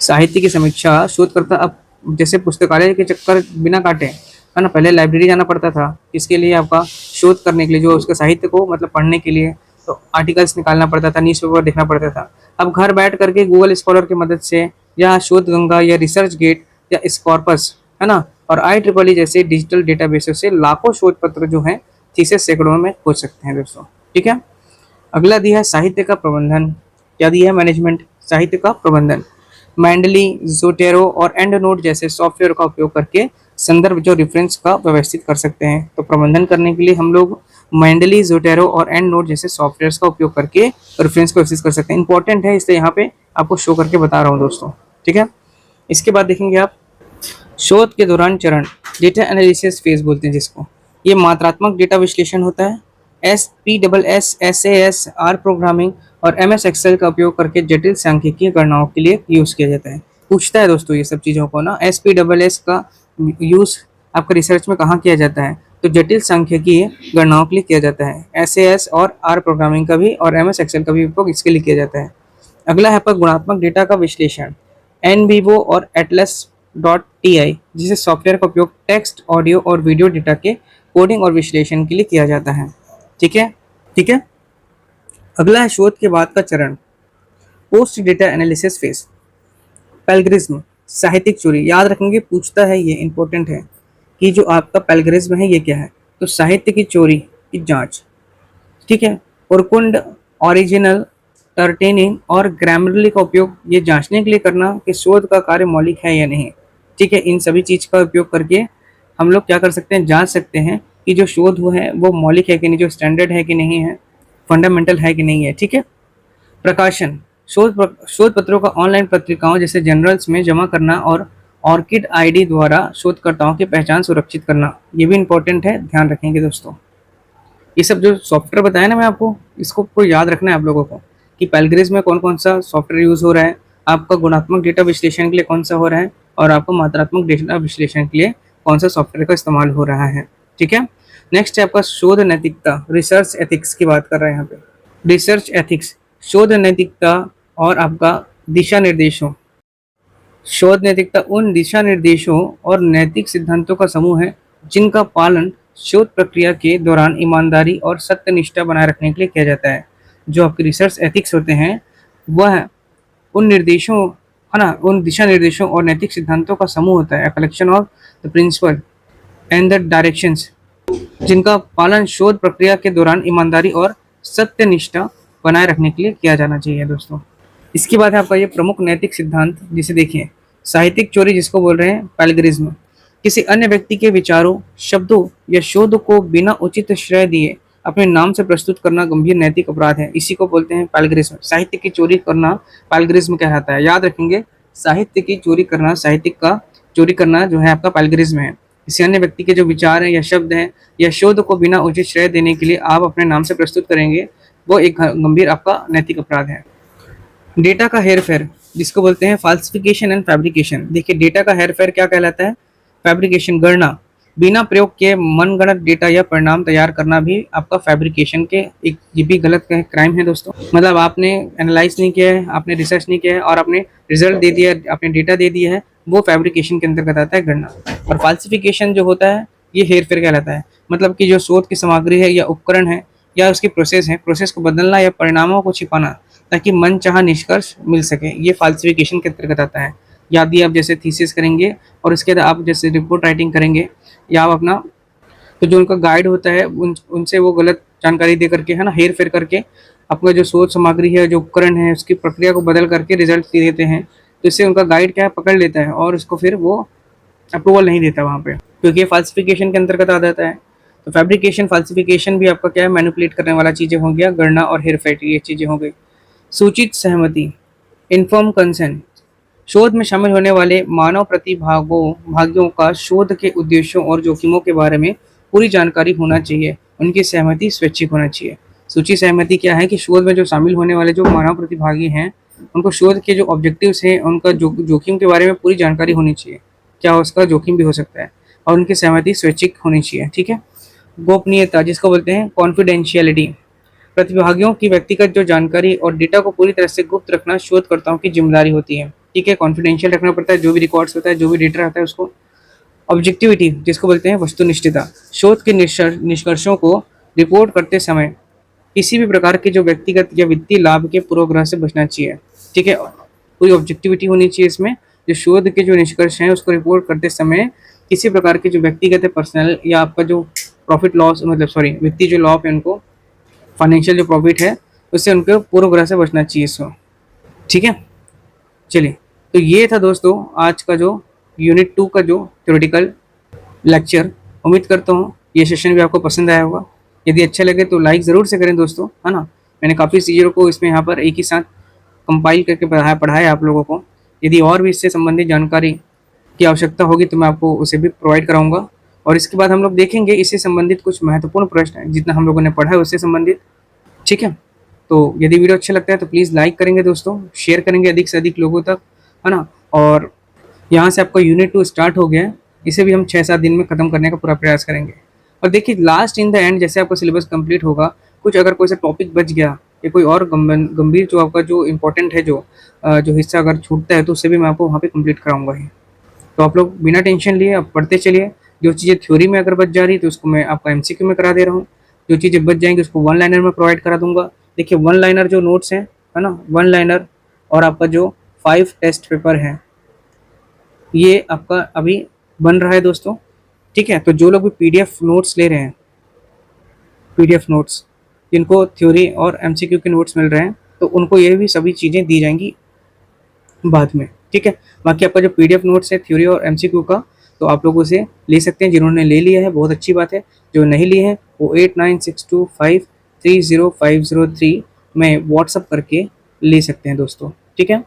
साहित्य की समीक्षा शोधकर्ता अब जैसे पुस्तकालय के चक्कर बिना काटे, है ना, पहले लाइब्रेरी जाना पड़ता था इसके लिए, आपका शोध करने के लिए, जो उसके साहित्य को मतलब पढ़ने के लिए, तो आर्टिकल्स निकालना पड़ता था, न्यूज़पेपर देखना पड़ता था। अब घर बैठ करके गूगल स्कॉलर की मदद से या शोध गंगा या रिसर्च गेट या स्कॉर्पस, है ना, और IEEE जैसे डिजिटल डेटाबेसेस से लाखों शोध पत्र जो हैं थीसिस सैकड़ों में खोज सकते हैं दोस्तों। ठीक है, अगला दिया है साहित्य का प्रबंधन। क्या दिया है, मैनेजमेंट, साहित्य का प्रबंधन। मैंडली, जोटेरो और एंड नोट जैसे सॉफ्टवेयर का उपयोग करके संदर्भ जो रेफरेंस का व्यवस्थित कर सकते हैं। तो प्रबंधन करने के लिए हम लोग मैंडली, जोटेरो और एंड नोट जैसे सॉफ्टवेयर्स का उपयोग करके रेफरेंस को व्यवस्थित कर सकते हैं। इंपॉर्टेंट है, इसलिए यहाँ पे आपको शो करके बता रहा हूँ दोस्तों। ठीक है, इसके बाद देखेंगे आप शोध के दौरान चरण, डेटा एनालिसिस फेज बोलते हैं जिसको। ये मात्रात्मक डेटा विश्लेषण होता है। SPSS, SAS, R प्रोग्रामिंग और MS एक्सेल का उपयोग करके जटिल सांख्यिकीय गणनाओं के लिए यूज़ किया जाता है। पूछता है दोस्तों ये सब चीज़ों को ना, SPSS का यूज़ आपका रिसर्च में कहाँ किया जाता है, तो जटिल सांख्यिकीय गणनाओं के लिए किया जाता है। SAS और R प्रोग्रामिंग का भी और MS एक्सेल का भी उपयोग इसके लिए किया जाता है। अगला है आपका गुणात्मक डेटा का विश्लेषण, NVivo और Atlas.ti जिसे सॉफ्टवेयर का उपयोग टेक्स्ट, ऑडियो और वीडियो डेटा के कोडिंग और विश्लेषण के लिए किया जाता है। ठीक है, ठीक है, अगला है शोध के बाद का चरण, पोस्ट डेटा एनालिसिस फेज। पैलग्रिज्म साहित्यिक चोरी, याद रखेंगे, पूछता है, ये इंपॉर्टेंट है कि जो आपका पैलग्रिज्म है ये क्या है। तो साहित्य की चोरी की जांच, ठीक है। ओरकुंड, ओरिजिनल, टर्टेनिंग और ग्रामरली का उपयोग ये जांचने के लिए करना कि शोध का कार्य मौलिक है या नहीं, ठीक है। इन सभी चीज का उपयोग करके हम लोग क्या कर सकते हैं, जांच सकते हैं कि जो शोध हुआ है वो मौलिक है कि नहीं, जो स्टैंडर्ड है कि नहीं है, फंडामेंटल है कि नहीं है, ठीक है। प्रकाशन, शोध पत्रों का ऑनलाइन पत्रिकाओं जैसे जर्नल्स में जमा करना और ऑर्किड आईडी द्वारा शोधकर्ताओं की पहचान सुरक्षित करना, ये भी इंपॉर्टेंट है, ध्यान रखेंगे दोस्तों। ये सब जो सॉफ्टवेयर बताया ना मैं आपको, इसको आपको याद रखना है आप लोगों को कि पैलग्रिज्म में कौन कौन सा सॉफ्टवेयर यूज हो रहा है, आपका गुणात्मक डेटा विश्लेषण के लिए कौन सा हो रहा है, और आपको मात्रात्मक डेटा विश्लेषण के लिए कौन सा सॉफ्टवेयर का इस्तेमाल हो रहा है, ठीक है। नेक्स्ट है आपका शोध नैतिकता, रिसर्च एथिक्स की बात कर रहे हैं यहाँ पे। रिसर्च एथिक्स, शोध नैतिकता और आपका दिशा निर्देशों। शोध नैतिकता उन दिशा निर्देशों और नैतिक सिद्धांतों का समूह है जिनका पालन शोध प्रक्रिया के दौरान ईमानदारी और सत्यनिष्ठा बनाए रखने के लिए किया जाता है। जो आपके रिसर्च एथिक्स होते हैं वह उन निर्देशों, है ना, उन दिशा निर्देशों और नैतिक सिद्धांतों का समूह होता है, collection of the principle and the directions, जिनका पालन शोध प्रक्रिया के दौरान ईमानदारी और सत्यनिष्ठा बनाए रखने के लिए किया जाना चाहिए दोस्तों। इसके बाद है आपका ये प्रमुख नैतिक सिद्धांत, जिसे देखिए, साहित्यिक चोरी जिसको बोल रहे हैं पैलग्रिज्म, किसी अन्य व्यक्ति के विचारों, शब्दों या शोध को बिना उचित श्रेय दिए अपने नाम से प्रस्तुत करना गंभीर नैतिक अपराध है, इसी को बोलते हैं पैलग्रिज्म। साहित्य की चोरी करना पैलग्रिज्म कहलाता है, याद रखेंगे, साहित्य की चोरी करना, साहित्य का चोरी करना जो है आपका पैलग्रिज्म है। किसी अन्य व्यक्ति के जो विचार हैं या शब्द हैं या शोध को बिना उचित श्रेय देने के लिए आप अपने नाम से प्रस्तुत करेंगे, वो एक गंभीर आपका नैतिक अपराध है। डेटा का हेरफेर जिसको बोलते हैं फाल्सिफिकेशन एंड फैब्रिकेशन। देखिए, डेटा का हेरफेर क्या कहलाता है, फैब्रिकेशन, गणना, बिना प्रयोग के मनगढ़ंत डेटा या परिणाम तैयार करना भी आपका फैब्रिकेशन के एक, ये भी गलत क्राइम है दोस्तों। मतलब आपने एनालाइज नहीं किया है, आपने रिसर्च नहीं किया है और आपने रिजल्ट दे दिया, आपने डेटा दे दिया है, वो फैब्रिकेशन के अंतर्गत आता है, गणना। और फाल्सिफिकेशन जो होता है ये हेरफेर कहलाता है, मतलब कि जो शोध की सामग्री है या उपकरण है या उसकी प्रोसेस है, प्रोसेस को बदलना या परिणामों को छिपाना ताकि मनचाहा निष्कर्ष मिल सके, ये फाल्सिफिकेशन के अंतर्गत आता है। यदि आप जैसे थीसिस करेंगे और उसके बाद आप जैसे रिपोर्ट राइटिंग करेंगे या आप अपना, तो जो उनका गाइड होता है उनसे वो गलत जानकारी दे करके, है ना, हेर फेर करके आपका जो शोध सामग्री है, जो उपकरण है, उसकी प्रक्रिया को बदल करके रिजल्ट दे देते हैं, तो इससे उनका गाइड क्या है, पकड़ लेता है और उसको फिर वो अप्रूवल नहीं देता वहाँ पे, क्योंकि ये फाल्सिफिकेशन के अंतर्गत आ जाता है। तो फैब्रिकेशन, फाल्सिफिकेशन भी आपका क्या है, मैनिपुलेट करने वाला चीज़ें हो गया, गणना और हेरफेर ये चीज़ें हो गई। सूचित सहमति, इन्फॉर्म कंसेंट, शोध में शामिल होने वाले मानव भागियों का शोध के उद्देश्यों और जोखिमों के बारे में पूरी जानकारी होना चाहिए, उनकी सहमति स्वैच्छिक होना चाहिए। सूची सहमति क्या है कि शोध में जो शामिल होने वाले जो मानव प्रतिभागी हैं उनको शोध के जो ऑब्जेक्टिव्स हैं, उनका जोखिम के बारे में पूरी जानकारी होनी चाहिए, क्या उसका जोखिम भी हो सकता है, और उनकी सहमति स्वैच्छिक होनी चाहिए, ठीक है। गोपनीयता जिसको बोलते हैं कॉन्फिडेंशियलिटी, प्रतिभागियों की व्यक्तिगत जो जानकारी और डेटा को पूरी तरह से गुप्त रखना शोधकर्ताओं की जिम्मेदारी होती है, ठीक है। कॉन्फिडेंशियल रखना पड़ता है, जो भी रिकॉर्ड्स होता है, जो भी डेटा रहता है उसको। ऑब्जेक्टिविटी जिसको बोलते हैं वस्तुनिष्ठता, शोध के निष्कर्षों को रिपोर्ट करते समय किसी भी प्रकार के जो व्यक्तिगत या वित्तीय लाभ के पूर्वाग्रह से बचना चाहिए, ठीक है। पूरी ऑब्जेक्टिविटी होनी चाहिए इसमें, जो शोध के जो निष्कर्ष हैं उसको रिपोर्ट करते समय किसी प्रकार के जो व्यक्तिगत है, पर्सनल या आपका जो प्रॉफिट लॉस, मतलब सॉरी वित्तीय जो लॉस है उनको, फाइनेंशियल जो प्रॉफिट है उससे उनके पूर्वाग्रह से बचना चाहिए इसको, ठीक है। चलिए, तो ये था दोस्तों आज का जो यूनिट 2 का जो थ्योरेटिकल लेक्चर। उम्मीद करता हूँ ये सेशन भी आपको पसंद आया होगा। यदि अच्छा लगे तो लाइक ज़रूर से करें दोस्तों, है ना। मैंने काफ़ी चीज़ों को इसमें यहाँ पर एक ही साथ कंपाइल करके पढ़ाया आप लोगों को। यदि और भी इससे संबंधित जानकारी की आवश्यकता होगी तो मैं आपको उसे भी प्रोवाइड कराऊंगा। और इसके बाद हम लोग देखेंगे इससे संबंधित कुछ महत्वपूर्ण प्रश्न जितना हम लोगों ने पढ़ा है उससे संबंधित, ठीक है। तो यदि वीडियो अच्छा लगता है तो प्लीज़ लाइक करेंगे दोस्तों, शेयर करेंगे अधिक से अधिक लोगों तक, है ना। और यहाँ से आपका यूनिट 2 स्टार्ट हो गया है, इसे भी हम 6-7 दिन में ख़त्म करने का पूरा प्रयास करेंगे। और देखिए, लास्ट इन द एंड जैसे आपका सिलेबस कंप्लीट होगा, कुछ अगर कोई सा टॉपिक बच गया या कोई और गंभीर जो आपका जो इम्पोर्टेंट है जो हिस्सा अगर छूटता है तो उसे भी मैं आपको वहाँ पे कंप्लीट कराऊंगा ही। तो आप लोग बिना टेंशन लिए आप पढ़ते चलिए। जो चीज़ें थ्योरी में अगर बच जा रही तो उसको मैं आपका MCQ में करा दे रहा हूँ, जो चीज़ें बच जाएंगी उसको 1 लाइनर में प्रोवाइड करा दूंगा। देखिए 1 लाइनर जो नोट्स हैं, है ना, 1 लाइनर और आपका जो 5 टेस्ट पेपर है ये आपका अभी बन रहा है दोस्तों। ठीक है, तो जो लोग भी पीडीएफ नोट्स ले रहे हैं, पीडीएफ नोट्स जिनको थ्योरी और एमसीक्यू के नोट्स मिल रहे हैं, तो उनको ये भी सभी चीज़ें दी जाएंगी बाद में। ठीक है, बाकी आपका जो पीडीएफ नोट्स है थ्योरी और एमसीक्यू का, तो आप लोग उसे ले सकते हैं। जिन्होंने ले लिया है बहुत अच्छी बात है, जो नहीं लिए हैं वो 8962530503 में व्हाट्सअप करके ले सकते हैं दोस्तों। ठीक है,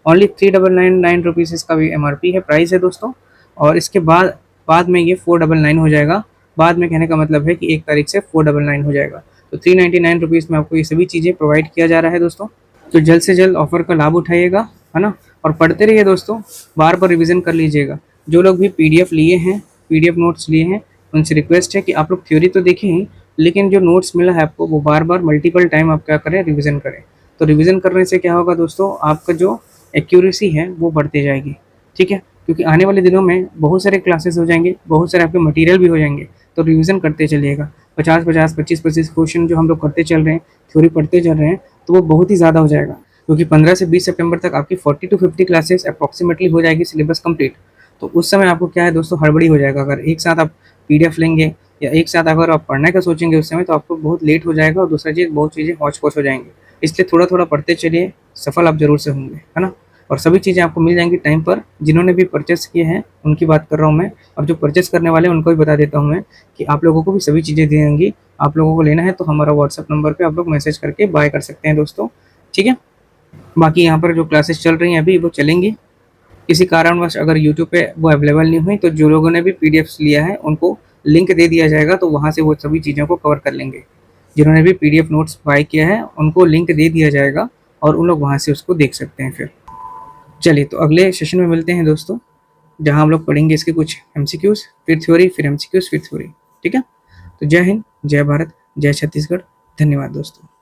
ओनली 3999 रुपीज़ इसका भी एमआरपी है, प्राइस है दोस्तों। और इसके बाद बाद में ये 499 हो जाएगा। बाद में कहने का मतलब है कि 1 तारीख से 499 हो जाएगा। तो 399 रुपीज़ में आपको ये सभी चीज़ें प्रोवाइड किया जा रहा है दोस्तों। तो जल्द से जल्द ऑफर का लाभ उठाइएगा, है ना। और पढ़ते रहिए दोस्तों, बार बार रिवीजन कर लीजिएगा। जो लोग भी पीडीएफ लिए हैं, पीडीएफ नोट्स लिए हैं, उनसे रिक्वेस्ट है कि आप लोग थ्योरी तो देखें ही, लेकिन जो नोट्स मिला है आपको वो बार बार मल्टीपल टाइम आप क्या करें, रिवीजन करें। तो रिवीजन करने से क्या होगा दोस्तों, आपका जो एक्यूरेसी है वो बढ़ती जाएगी। ठीक है, क्योंकि आने वाले दिनों में बहुत सारे क्लासेस हो जाएंगे, बहुत सारे आपके मटेरियल भी हो जाएंगे। तो रिवीजन करते चलिएगा। 50-50, 25-25 क्वेश्चन जो हम लोग करते चल रहे हैं, थ्योरी पढ़ते चल रहे हैं, तो वो बहुत ही ज़्यादा हो जाएगा। क्योंकि 15 से 20 सितंबर तक आपकी 40 to 50 क्लासेस अप्रॉक्सीमेटली हो जाएगी सिलेबस कंप्लीट। तो उस समय आपको क्या है दोस्तों, हड़बड़ी हो जाएगा। अगर एक साथ आप पीडीएफ लेंगे या एक साथ अगर आप पढ़ने का सोचेंगे उस समय, तो आपको बहुत लेट हो जाएगा और दूसरा चीज़ बहुत चीज़ें हौच पौच हो जाएंगी। इसलिए थोड़ा थोड़ा पढ़ते चलिए, सफल आप जरूर से होंगे, है ना। और सभी चीज़ें आपको मिल जाएंगी टाइम पर। जिन्होंने भी परचेस किए हैं उनकी बात कर रहा हूँ मैं, और जो परचेस करने वाले हैं उनको भी बता देता हूँ मैं कि आप लोगों को भी सभी चीज़ें दी जाएंगी। आप लोगों को लेना है तो हमारा व्हाट्सअप नंबर पे आप लोग मैसेज करके बाय कर सकते हैं दोस्तों। ठीक है, बाकी यहाँ पर जो क्लासेस चल रही हैं अभी वो चलेंगी। किसी कारणवश अगर यूट्यूब पे वो अवेलेबल नहीं हुई, तो जो लोगों ने भी पीडीएफ लिया है उनको लिंक दे दिया जाएगा, तो वहाँ से वो सभी चीज़ों को कवर कर लेंगे। जिन्होंने भी पीडीएफ नोट्स बाय किया है उनको लिंक दे दिया जाएगा और उन लोग वहाँ से उसको देख सकते हैं फिर। चलिए, तो अगले सेशन में मिलते हैं दोस्तों, जहाँ हम लोग पढ़ेंगे इसके कुछ एमसीक्यूज, फिर थ्योरी, फिर एमसीक्यूज, फिर थ्योरी। ठीक है, तो जय हिंद, जय भारत, जय छत्तीसगढ़। धन्यवाद दोस्तों।